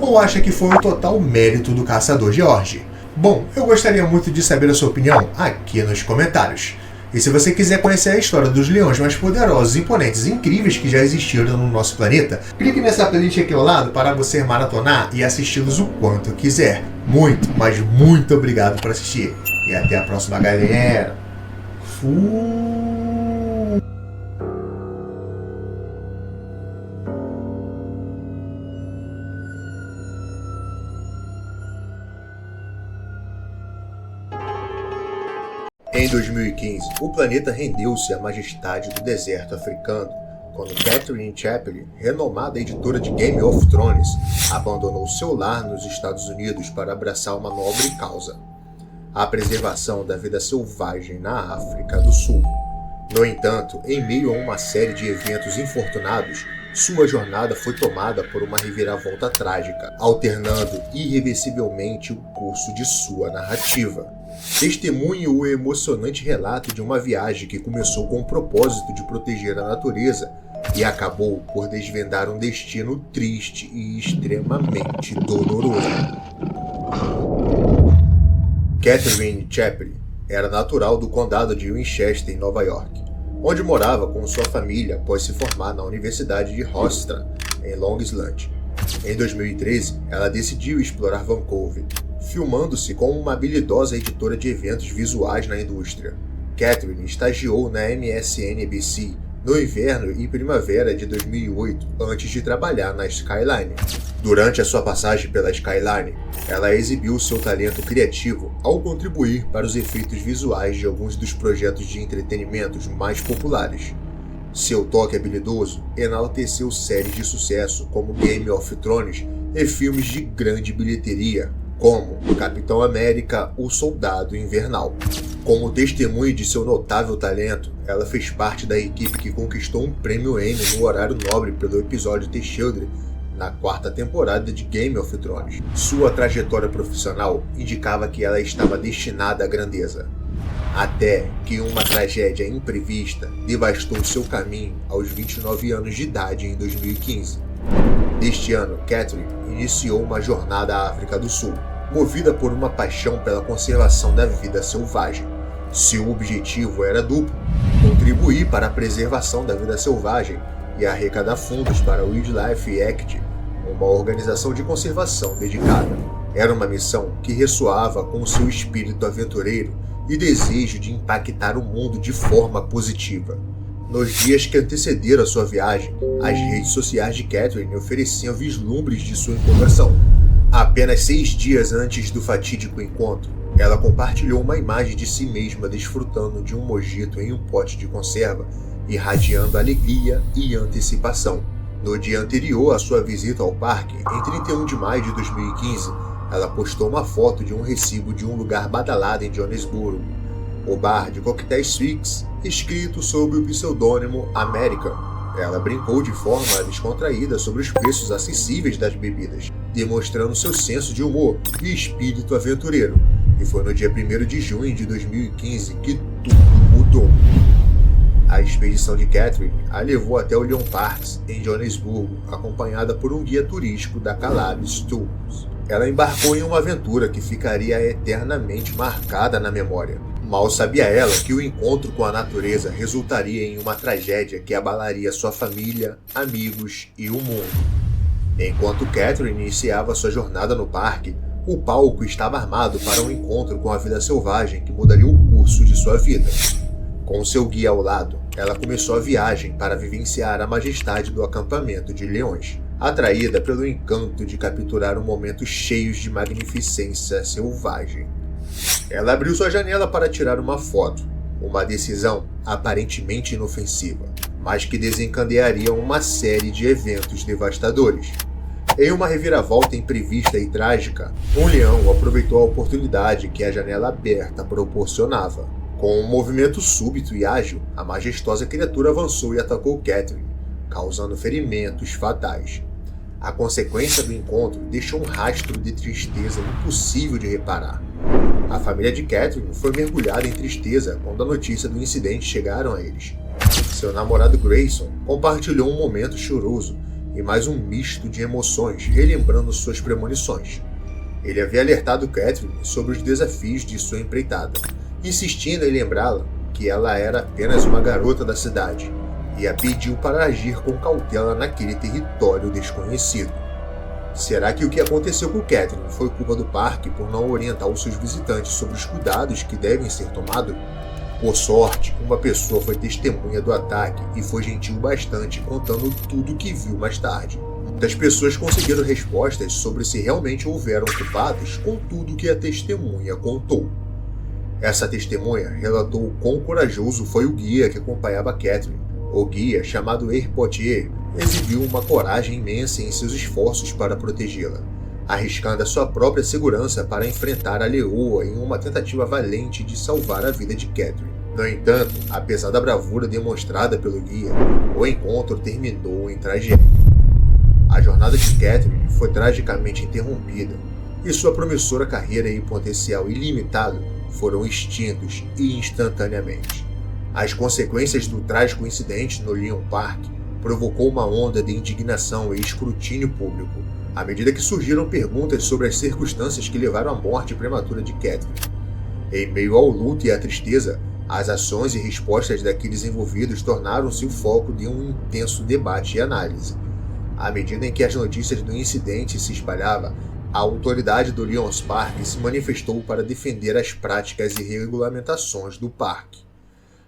Ou acha que foi o total mérito do caçador George? Bom, eu gostaria muito de saber a sua opinião aqui nos comentários. E se você quiser conhecer a história dos leões mais poderosos, imponentes e incríveis que já existiram no nosso planeta, clique nessa playlist aqui ao lado para você maratonar e assisti-los o quanto quiser. Muito, mas muito obrigado por assistir. E até a próxima, galera. Fui. Em 2015, o planeta rendeu-se à majestade do deserto africano, quando Catherine Chaplin, renomada editora de Game of Thrones, abandonou seu lar nos Estados Unidos para abraçar uma nobre causa: a preservação da vida selvagem na África do Sul. No entanto, em meio a uma série de eventos infortunados, sua jornada foi tomada por uma reviravolta trágica, alternando irreversivelmente o curso de sua narrativa. Testemunhe o emocionante relato de uma viagem que começou com o propósito de proteger a natureza e acabou por desvendar um destino triste e extremamente doloroso. Catherine Chaplin era natural do condado de Winchester, em Nova York, onde morava com sua família após se formar na Universidade de Hofstra, em Long Island. Em 2013, ela decidiu explorar Vancouver, filmando-se como uma habilidosa editora de eventos visuais na indústria. Catherine estagiou na MSNBC no inverno e primavera de 2008, antes de trabalhar na Skyline. Durante a sua passagem pela Skyline, ela exibiu seu talento criativo ao contribuir para os efeitos visuais de alguns dos projetos de entretenimento mais populares. Seu toque habilidoso enalteceu séries de sucesso como Game of Thrones e filmes de grande bilheteria, como Capitão América: O Soldado Invernal. Como testemunho de seu notável talento, ela fez parte da equipe que conquistou um prêmio Emmy no horário nobre pelo episódio The Children, na 4ª temporada de Game of Thrones. Sua trajetória profissional indicava que ela estava destinada à grandeza, até que uma tragédia imprevista devastou seu caminho aos 29 anos de idade em 2015. Neste ano, Catherine iniciou uma jornada à África do Sul, movida por uma paixão pela conservação da vida selvagem. Seu objetivo era duplo: contribuir para a preservação da vida selvagem e arrecadar fundos para o Wildlife Act, uma organização de conservação dedicada. Era uma missão que ressoava com seu espírito aventureiro e desejo de impactar o mundo de forma positiva. Nos dias que antecederam a sua viagem, as redes sociais de Catherine ofereciam vislumbres de sua empolgação. Apenas 6 dias antes do fatídico encontro, ela compartilhou uma imagem de si mesma desfrutando de um mojito em um pote de conserva, irradiando alegria e antecipação. No dia anterior à sua visita ao parque, em 31 de maio de 2015, ela postou uma foto de um recibo de um lugar badalado em Jonesboro, o bar de coquetéis Swix, escrito sob o pseudônimo American. Ela brincou de forma descontraída sobre os preços acessíveis das bebidas, demonstrando seu senso de humor e espírito aventureiro. E foi no dia 1º de junho de 2015 que tudo mudou. A expedição de Catherine a levou até o Leon Parks, em Joanesburgo, acompanhada por um guia turístico da Calabres Tours. Ela embarcou em uma aventura que ficaria eternamente marcada na memória. Mal sabia ela que o encontro com a natureza resultaria em uma tragédia que abalaria sua família, amigos e o mundo. Enquanto Catherine iniciava sua jornada no parque, o palco estava armado para um encontro com a vida selvagem que mudaria o curso de sua vida. Com seu guia ao lado, ela começou a viagem para vivenciar a majestade do acampamento de leões, atraída pelo encanto de capturar um momento cheio de magnificência selvagem. Ela abriu sua janela para tirar uma foto, uma decisão aparentemente inofensiva, mas que desencadearia uma série de eventos devastadores. Em uma reviravolta imprevista e trágica, um leão aproveitou a oportunidade que a janela aberta proporcionava. Com um movimento súbito e ágil, a majestosa criatura avançou e atacou Catherine, causando ferimentos fatais. A consequência do encontro deixou um rastro de tristeza impossível de reparar. A família de Catherine foi mergulhada em tristeza quando a notícia do incidente chegaram a eles. Seu namorado Grayson compartilhou um momento choroso e mais um misto de emoções, relembrando suas premonições. Ele havia alertado Catherine sobre os desafios de sua empreitada, insistindo em lembrá-la que ela era apenas uma garota da cidade e a pediu para agir com cautela naquele território desconhecido. Será que o que aconteceu com Catherine foi culpa do parque por não orientar os seus visitantes sobre os cuidados que devem ser tomados? Por sorte, uma pessoa foi testemunha do ataque e foi gentil bastante contando tudo o que viu mais tarde. Muitas pessoas conseguiram respostas sobre se realmente houveram culpados com tudo que a testemunha contou. Essa testemunha relatou o quão corajoso foi o guia que acompanhava Catherine. O guia, chamado Poitier, exibiu uma coragem imensa em seus esforços para protegê-la, arriscando a sua própria segurança para enfrentar a leoa em uma tentativa valente de salvar a vida de Catherine. No entanto, apesar da bravura demonstrada pelo guia, o encontro terminou em tragédia. A jornada de Catherine foi tragicamente interrompida e sua promissora carreira e potencial ilimitado foram extintos instantaneamente. As consequências do trágico incidente no Leon Park provocou uma onda de indignação e escrutínio público, à medida que surgiram perguntas sobre as circunstâncias que levaram à morte prematura de Catherine. Em meio ao luto e à tristeza, as ações e respostas daqueles envolvidos tornaram-se o foco de um intenso debate e análise. À medida em que as notícias do incidente se espalhavam, a autoridade do Leon's Park se manifestou para defender as práticas e regulamentações do parque.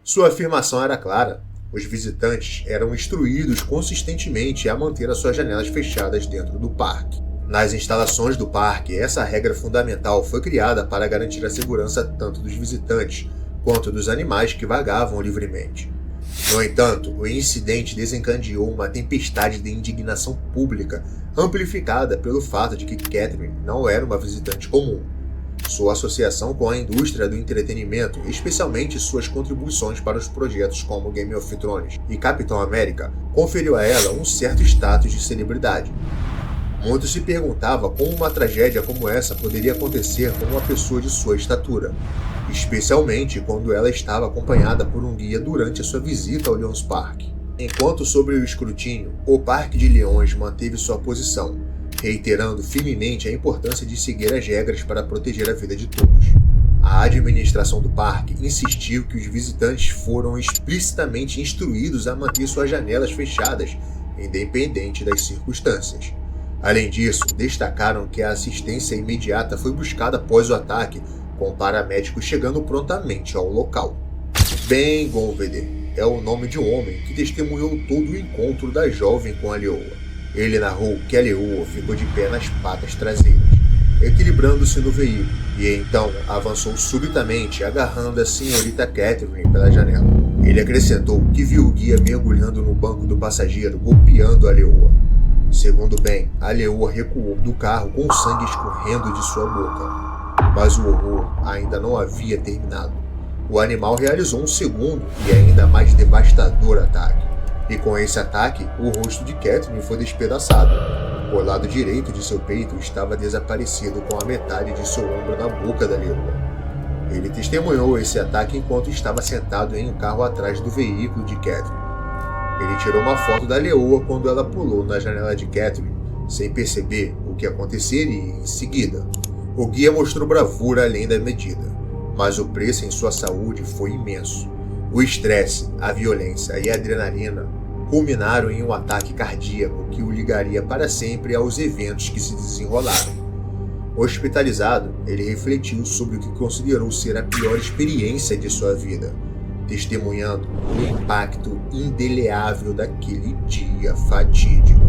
Sua afirmação era clara: os visitantes eram instruídos consistentemente a manter as suas janelas fechadas dentro do parque. Nas instalações do parque, essa regra fundamental foi criada para garantir a segurança tanto dos visitantes quanto dos animais que vagavam livremente. No entanto, o incidente desencadeou uma tempestade de indignação pública, amplificada pelo fato de que Catherine não era uma visitante comum. Sua associação com a indústria do entretenimento, especialmente suas contribuições para os projetos como Game of Thrones e Capitão América, conferiu a ela um certo status de celebridade. Muito se perguntava como uma tragédia como essa poderia acontecer com uma pessoa de sua estatura, especialmente quando ela estava acompanhada por um guia durante a sua visita ao Leon's Park. Enquanto sobre o escrutínio, o Parque de Leões manteve sua posição, reiterando firmemente a importância de seguir as regras para proteger a vida de todos. A administração do parque insistiu que os visitantes foram explicitamente instruídos a manter suas janelas fechadas, independente das circunstâncias. Além disso, destacaram que a assistência imediata foi buscada após o ataque, com paramédicos chegando prontamente ao local. Ben Goldweder é o nome de um homem que testemunhou todo o encontro da jovem com a leoa. Ele narrou que a leoa ficou de pé nas patas traseiras, equilibrando-se no veículo, e então avançou subitamente, agarrando a senhorita Catherine pela janela. Ele acrescentou que viu o guia mergulhando no banco do passageiro, golpeando a leoa. Segundo Ben, a leoa recuou do carro com o sangue escorrendo de sua boca. Mas o horror ainda não havia terminado. O animal realizou um segundo e ainda mais devastador ataque. E com esse ataque, o rosto de Catherine foi despedaçado. O lado direito de seu peito estava desaparecido com a metade de seu ombro na boca da leoa. Ele testemunhou esse ataque enquanto estava sentado em um carro atrás do veículo de Catherine. Ele tirou uma foto da leoa quando ela pulou na janela de Catherine, sem perceber o que aconteceria em seguida. O guia mostrou bravura além da medida, mas o preço em sua saúde foi imenso. O estresse, a violência e a adrenalina culminaram em um ataque cardíaco que o ligaria para sempre aos eventos que se desenrolaram. Hospitalizado, ele refletiu sobre o que considerou ser a pior experiência de sua vida, testemunhando o impacto indeleável daquele dia fatídico.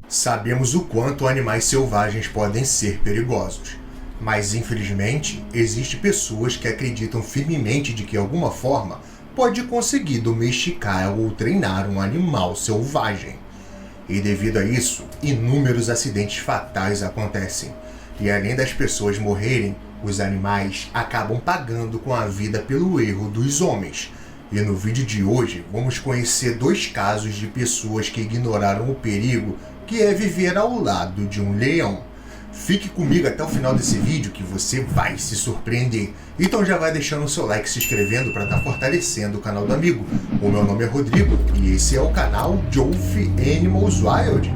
Sabemos o quanto animais selvagens podem ser perigosos, mas infelizmente existem pessoas que acreditam firmemente de que de alguma forma pode conseguir domesticar ou treinar um animal selvagem. E devido a isso, inúmeros acidentes fatais acontecem, e além das pessoas morrerem, os animais acabam pagando com a vida pelo erro dos homens. E no vídeo de hoje vamos conhecer 2 casos de pessoas que ignoraram o perigo que é viver ao lado de um leão. Fique comigo até o final desse vídeo que você vai se surpreender. Então já vai deixando o seu like e se inscrevendo para estar fortalecendo o canal do amigo. O meu nome é Rodrigo e esse é o canal Jove Animals Wild.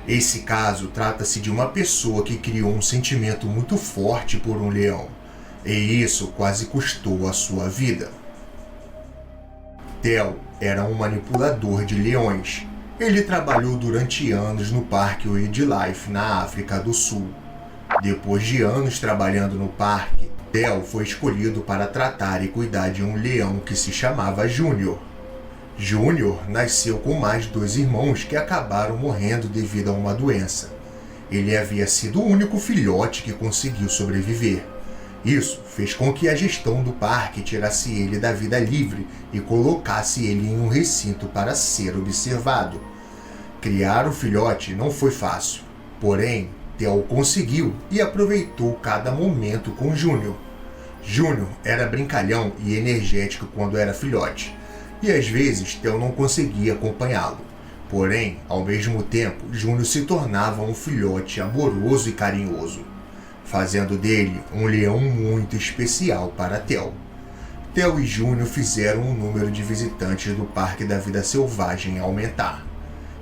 Esse caso trata-se de uma pessoa que criou um sentimento muito forte por um leão, e isso quase custou a sua vida. Theo era um manipulador de leões. Ele trabalhou durante anos no Parque Wildlife na África do Sul. Depois de anos trabalhando no parque, Theo foi escolhido para tratar e cuidar de um leão que se chamava Júnior. Júnior nasceu com mais 2 irmãos que acabaram morrendo devido a uma doença. Ele havia sido o único filhote que conseguiu sobreviver. Isso fez com que a gestão do parque tirasse ele da vida livre e colocasse ele em um recinto para ser observado. Criar o filhote não foi fácil, porém, Theo conseguiu e aproveitou cada momento com Júnior. Júnior era brincalhão e energético quando era filhote, e às vezes Theo não conseguia acompanhá-lo. Porém, ao mesmo tempo, Júnior se tornava um filhote amoroso e carinhoso, fazendo dele um leão muito especial para Theo. Theo e Júnior fizeram o número de visitantes do Parque da Vida Selvagem aumentar.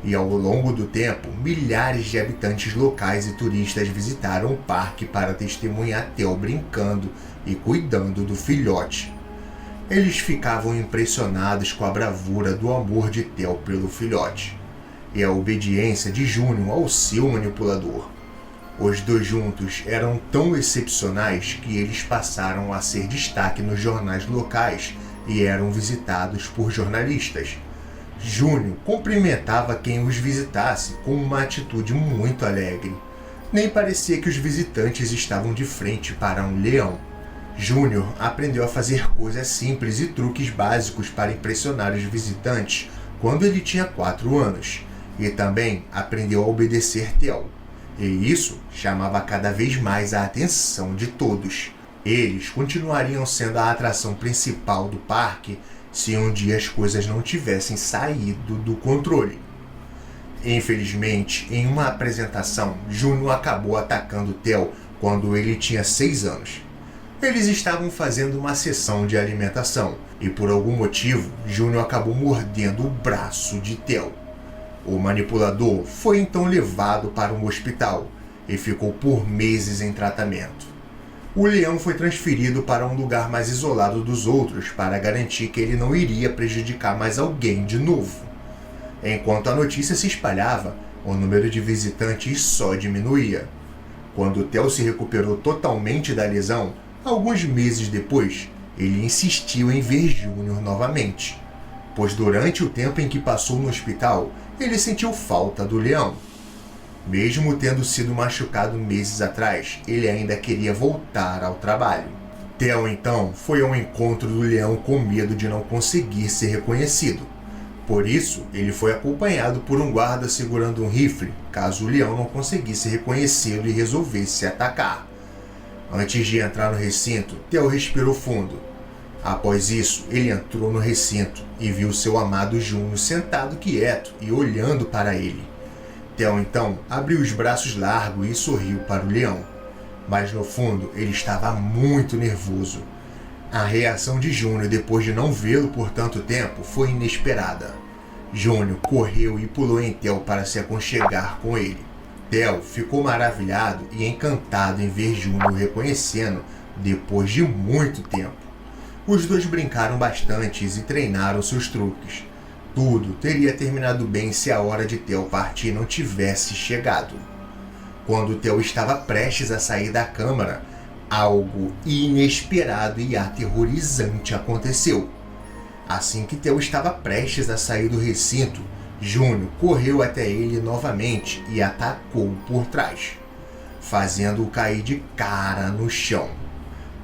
E ao longo do tempo, milhares de habitantes locais e turistas visitaram o parque para testemunhar Theo brincando e cuidando do filhote. Eles ficavam impressionados com a bravura do amor de Theo pelo filhote e a obediência de Júnior ao seu manipulador. Os dois juntos eram tão excepcionais que eles passaram a ser destaque nos jornais locais e eram visitados por jornalistas. Júnior cumprimentava quem os visitasse com uma atitude muito alegre. Nem parecia que os visitantes estavam de frente para um leão. Júnior aprendeu a fazer coisas simples e truques básicos para impressionar os visitantes quando ele tinha 4 anos, e também aprendeu a obedecer Theo. E isso chamava cada vez mais a atenção de todos. Eles continuariam sendo a atração principal do parque se um dia as coisas não tivessem saído do controle. Infelizmente, em uma apresentação, Júnior acabou atacando Theo quando ele tinha 6 anos. Eles estavam fazendo uma sessão de alimentação e, por algum motivo, Júnior acabou mordendo o braço de Theo. O manipulador foi então levado para um hospital e ficou por meses em tratamento. O leão foi transferido para um lugar mais isolado dos outros para garantir que ele não iria prejudicar mais alguém de novo. Enquanto a notícia se espalhava, o número de visitantes só diminuía. Quando Theo se recuperou totalmente da lesão, alguns meses depois, ele insistiu em ver Júnior novamente, pois durante o tempo em que passou no hospital, ele sentiu falta do leão. Mesmo tendo sido machucado meses atrás, ele ainda queria voltar ao trabalho. Theo então foi ao encontro do leão com medo de não conseguir ser reconhecido. Por isso, ele foi acompanhado por um guarda segurando um rifle, caso o leão não conseguisse reconhecê-lo e resolvesse atacar. Antes de entrar no recinto, Theo respirou fundo. Após isso, ele entrou no recinto e viu seu amado Júnior sentado quieto e olhando para ele. Theo então abriu os braços largos e sorriu para o leão. Mas no fundo, ele estava muito nervoso. A reação de Júnior depois de não vê-lo por tanto tempo foi inesperada. Júnior correu e pulou em Theo para se aconchegar com ele. Theo ficou maravilhado e encantado em ver Júnior reconhecendo depois de muito tempo. Os dois brincaram bastante e treinaram seus truques. Tudo teria terminado bem se a hora de Theo partir não tivesse chegado. Quando Theo estava prestes a sair da câmara, algo inesperado e aterrorizante aconteceu. Assim que Theo estava prestes a sair do recinto, Júnior correu até ele novamente e atacou por trás, fazendo-o cair de cara no chão.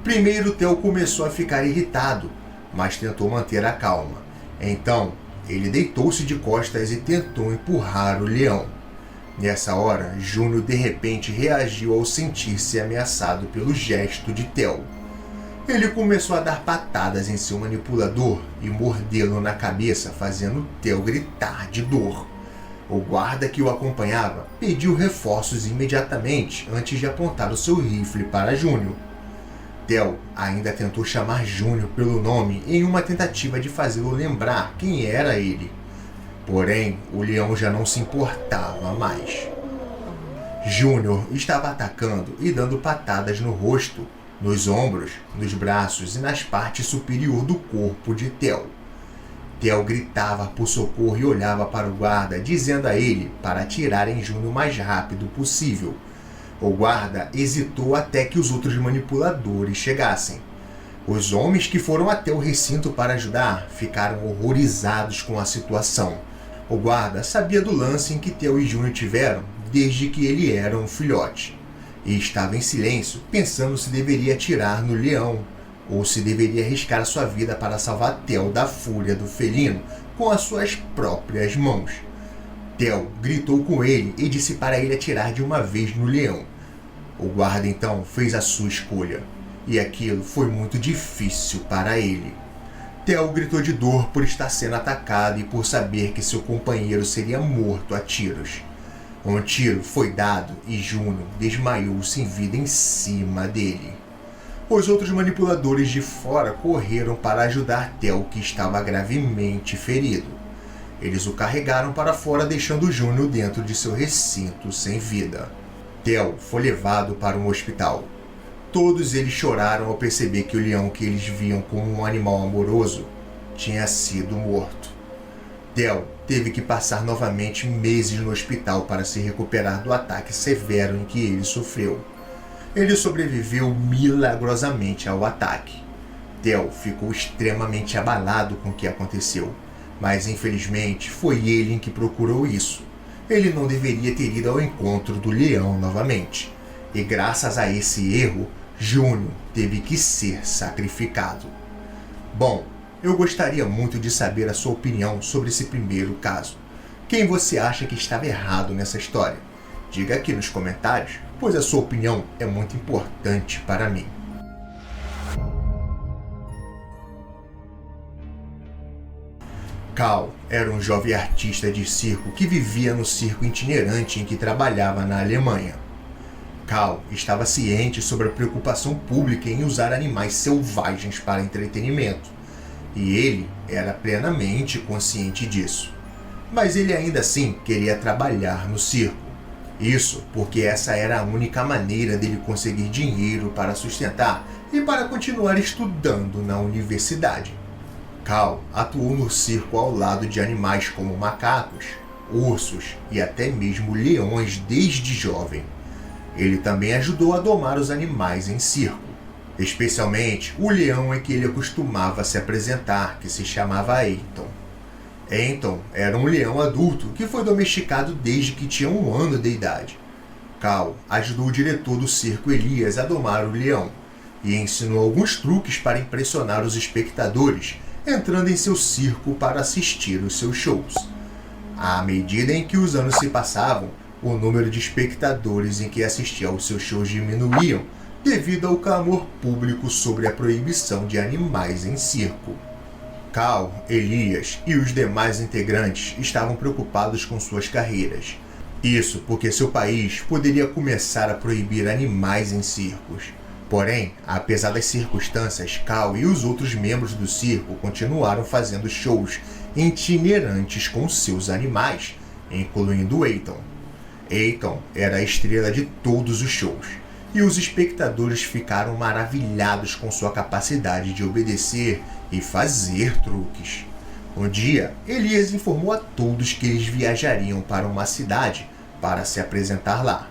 Primeiro, Theo começou a ficar irritado, mas tentou manter a calma. Então, ele deitou-se de costas e tentou empurrar o leão. Nessa hora, Júnior de repente reagiu ao sentir-se ameaçado pelo gesto de Theo. Ele começou a dar patadas em seu manipulador e mordê-lo na cabeça, fazendo Theo gritar de dor. O guarda que o acompanhava pediu reforços imediatamente antes de apontar o seu rifle para Júnior. Theo ainda tentou chamar Júnior pelo nome em uma tentativa de fazê-lo lembrar quem era ele. Porém, o leão já não se importava mais. Júnior estava atacando e dando patadas no rosto, nos ombros, nos braços e nas partes superior do corpo de Theo. Theo gritava por socorro e olhava para o guarda, dizendo a ele para atirarem Júnior o mais rápido possível. O guarda hesitou até que os outros manipuladores chegassem. Os homens que foram até o recinto para ajudar ficaram horrorizados com a situação. O guarda sabia do lance em que Theo e Júnior tiveram desde que ele era um filhote, e estava em silêncio, pensando se deveria atirar no leão ou se deveria arriscar sua vida para salvar Theo da fúria do felino com as suas próprias mãos. Theo gritou com ele e disse para ele atirar de uma vez no leão. O guarda então fez a sua escolha, e aquilo foi muito difícil para ele. Theo gritou de dor por estar sendo atacado e por saber que seu companheiro seria morto a tiros. Um tiro foi dado e Júnior desmaiou sem vida em cima dele. Os outros manipuladores de fora correram para ajudar Theo, que estava gravemente ferido. Eles o carregaram para fora, deixando Júnior dentro de seu recinto sem vida. Theo foi levado para um hospital. Todos eles choraram ao perceber que o leão que eles viam como um animal amoroso tinha sido morto. Theo teve que passar novamente meses no hospital para se recuperar do ataque severo em que ele sofreu. Ele sobreviveu milagrosamente ao ataque. Theo ficou extremamente abalado com o que aconteceu, mas infelizmente foi ele que procurou isso. Ele não deveria ter ido ao encontro do leão novamente, e graças a esse erro, Júnior teve que ser sacrificado. Bom, eu gostaria muito de saber a sua opinião sobre esse primeiro caso. Quem você acha que estava errado nessa história? Diga aqui nos comentários, pois a sua opinião é muito importante para mim. Cal era um jovem artista de circo que vivia no circo itinerante em que trabalhava na Alemanha. Cal estava ciente sobre a preocupação pública em usar animais selvagens para entretenimento, e ele era plenamente consciente disso. Mas ele ainda assim queria trabalhar no circo. Isso porque essa era a única maneira dele conseguir dinheiro para sustentar e para continuar estudando na universidade. Cal atuou no circo ao lado de animais como macacos, ursos e até mesmo leões desde jovem. Ele também ajudou a domar os animais em circo, especialmente o leão em que ele costumava se apresentar, que se chamava Eiton. Eiton era um leão adulto que foi domesticado desde que tinha 1 ano de idade. Cal ajudou o diretor do circo Elias a domar o leão e ensinou alguns truques para impressionar os espectadores, entrando em seu circo para assistir os seus shows. À medida em que os anos se passavam, o número de espectadores em que assistia aos seus shows diminuíam devido ao clamor público sobre a proibição de animais em circo. Cal, Elias e os demais integrantes estavam preocupados com suas carreiras. Isso porque seu país poderia começar a proibir animais em circos. Porém, apesar das circunstâncias, Cal e os outros membros do circo continuaram fazendo shows itinerantes com seus animais, incluindo Eiton. Eiton era a estrela de todos os shows, e os espectadores ficaram maravilhados com sua capacidade de obedecer e fazer truques. Um dia, Elias informou a todos que eles viajariam para uma cidade para se apresentar lá.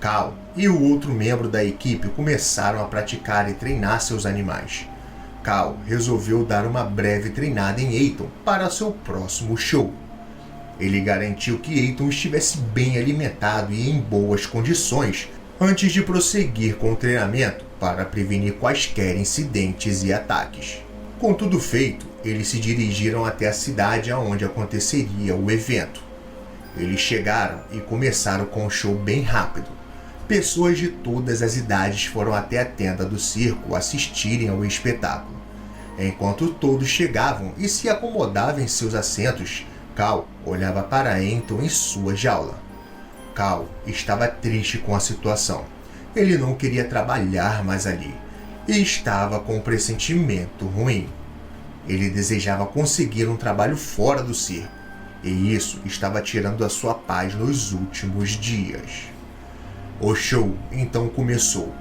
Cal e o outro membro da equipe começaram a praticar e treinar seus animais. Cal resolveu dar uma breve treinada em Eiton para seu próximo show. Ele garantiu que Eiton estivesse bem alimentado e em boas condições antes de prosseguir com o treinamento para prevenir quaisquer incidentes e ataques. Com tudo feito, eles se dirigiram até a cidade onde aconteceria o evento. Eles chegaram e começaram com um show bem rápido. Pessoas de todas as idades foram até a tenda do circo assistirem ao espetáculo. Enquanto todos chegavam e se acomodavam em seus assentos, Cal olhava para Eiton em sua jaula. Cal estava triste com a situação. Ele não queria trabalhar mais ali e estava com um pressentimento ruim. Ele desejava conseguir um trabalho fora do circo, e isso estava tirando a sua paz nos últimos dias. O show então começou,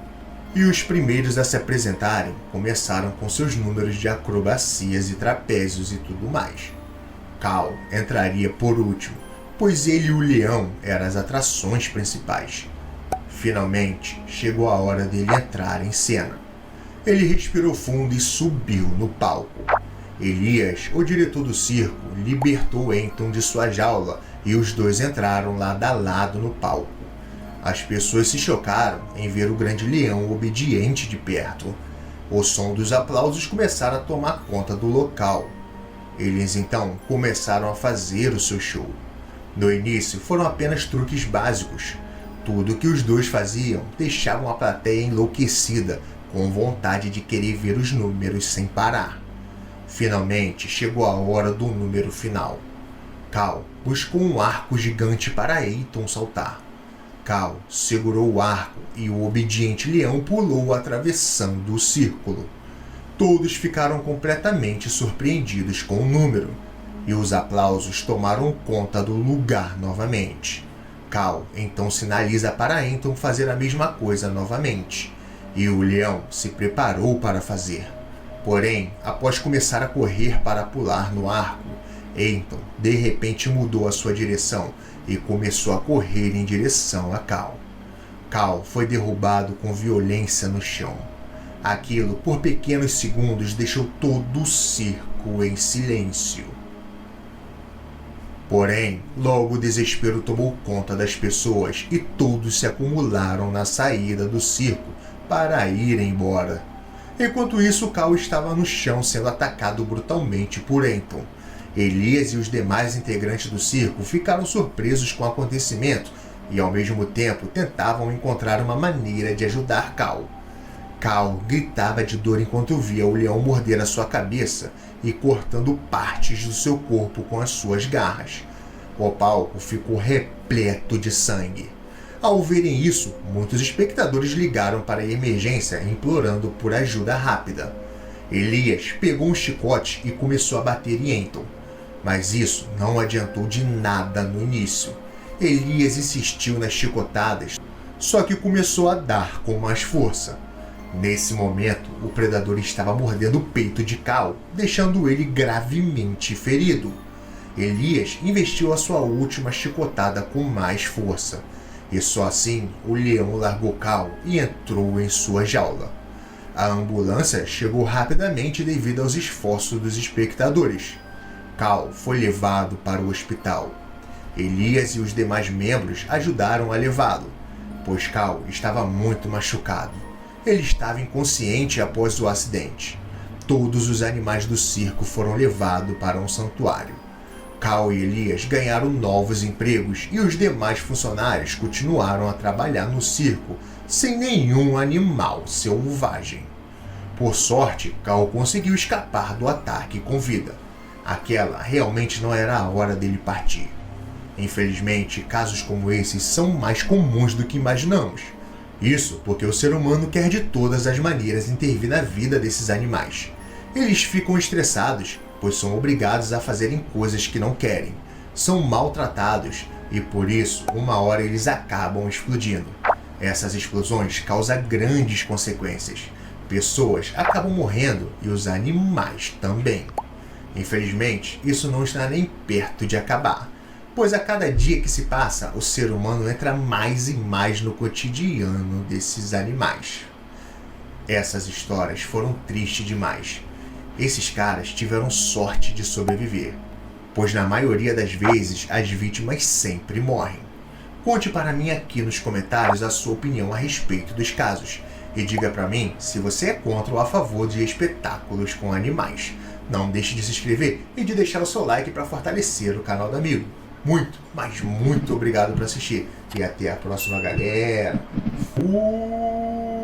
e os primeiros a se apresentarem começaram com seus números de acrobacias e trapézios e tudo mais. Cal entraria por último, pois ele e o leão eram as atrações principais. Finalmente, chegou a hora dele entrar em cena. Ele respirou fundo e subiu no palco. Elias, o diretor do circo, libertou Anton de sua jaula e os dois entraram lado a lado no palco. As pessoas se chocaram em ver o grande leão obediente de perto. O som dos aplausos começaram a tomar conta do local. Eles então começaram a fazer o seu show. No início foram apenas truques básicos. Tudo que os dois faziam deixavam a plateia enlouquecida, com vontade de querer ver os números sem parar. Finalmente chegou a hora do número final. Cal buscou um arco gigante para Anton saltar. Cal segurou o arco e o obediente leão pulou atravessando o círculo. Todos ficaram completamente surpreendidos com o número, e os aplausos tomaram conta do lugar novamente. Cal então sinaliza para Anton fazer a mesma coisa novamente, e o leão se preparou para fazer. Porém, após começar a correr para pular no arco, Anton de repente mudou a sua direção e começou a correr em direção a Cal. Cal foi derrubado com violência no chão. Aquilo, por pequenos segundos, deixou todo o circo em silêncio. Porém, logo o desespero tomou conta das pessoas e todos se acumularam na saída do circo para ir embora. Enquanto isso, Cal estava no chão sendo atacado brutalmente por Anton. Elias e os demais integrantes do circo ficaram surpresos com o acontecimento e, ao mesmo tempo, tentavam encontrar uma maneira de ajudar Cal. Cal gritava de dor enquanto via o leão morder a sua cabeça e cortando partes do seu corpo com as suas garras. O palco ficou repleto de sangue. Ao verem isso, muitos espectadores ligaram para a emergência implorando por ajuda rápida. Elias pegou um chicote e começou a bater em Anton, mas isso não adiantou de nada no início. Elias insistiu nas chicotadas, só que começou a dar com mais força. Nesse momento, o predador estava mordendo o peito de Cal, deixando ele gravemente ferido. Elias investiu a sua última chicotada com mais força, e só assim o leão largou Cal e entrou em sua jaula. A ambulância chegou rapidamente devido aos esforços dos espectadores. Cal foi levado para o hospital. Elias e os demais membros ajudaram a levá-lo, pois Cal estava muito machucado. Ele estava inconsciente após o acidente. Todos os animais do circo foram levados para um santuário. Cal e Elias ganharam novos empregos e os demais funcionários continuaram a trabalhar no circo sem nenhum animal selvagem. Por sorte, Cal conseguiu escapar do ataque com vida. Aquela realmente não era a hora dele partir. Infelizmente, casos como esses são mais comuns do que imaginamos. Isso porque o ser humano quer de todas as maneiras intervir na vida desses animais. Eles ficam estressados, pois são obrigados a fazerem coisas que não querem. São maltratados e por isso, uma hora eles acabam explodindo. Essas explosões causam grandes consequências. Pessoas acabam morrendo e os animais também. Infelizmente, isso não está nem perto de acabar, pois a cada dia que se passa, o ser humano entra mais e mais no cotidiano desses animais. Essas histórias foram tristes demais. Esses caras tiveram sorte de sobreviver, pois na maioria das vezes as vítimas sempre morrem. Conte para mim aqui nos comentários a sua opinião a respeito dos casos e diga para mim se você é contra ou a favor de espetáculos com animais. Não deixe de se inscrever e de deixar o seu like para fortalecer o canal do amigo. Muito, mas muito obrigado por assistir e até a próxima, galera. Fui!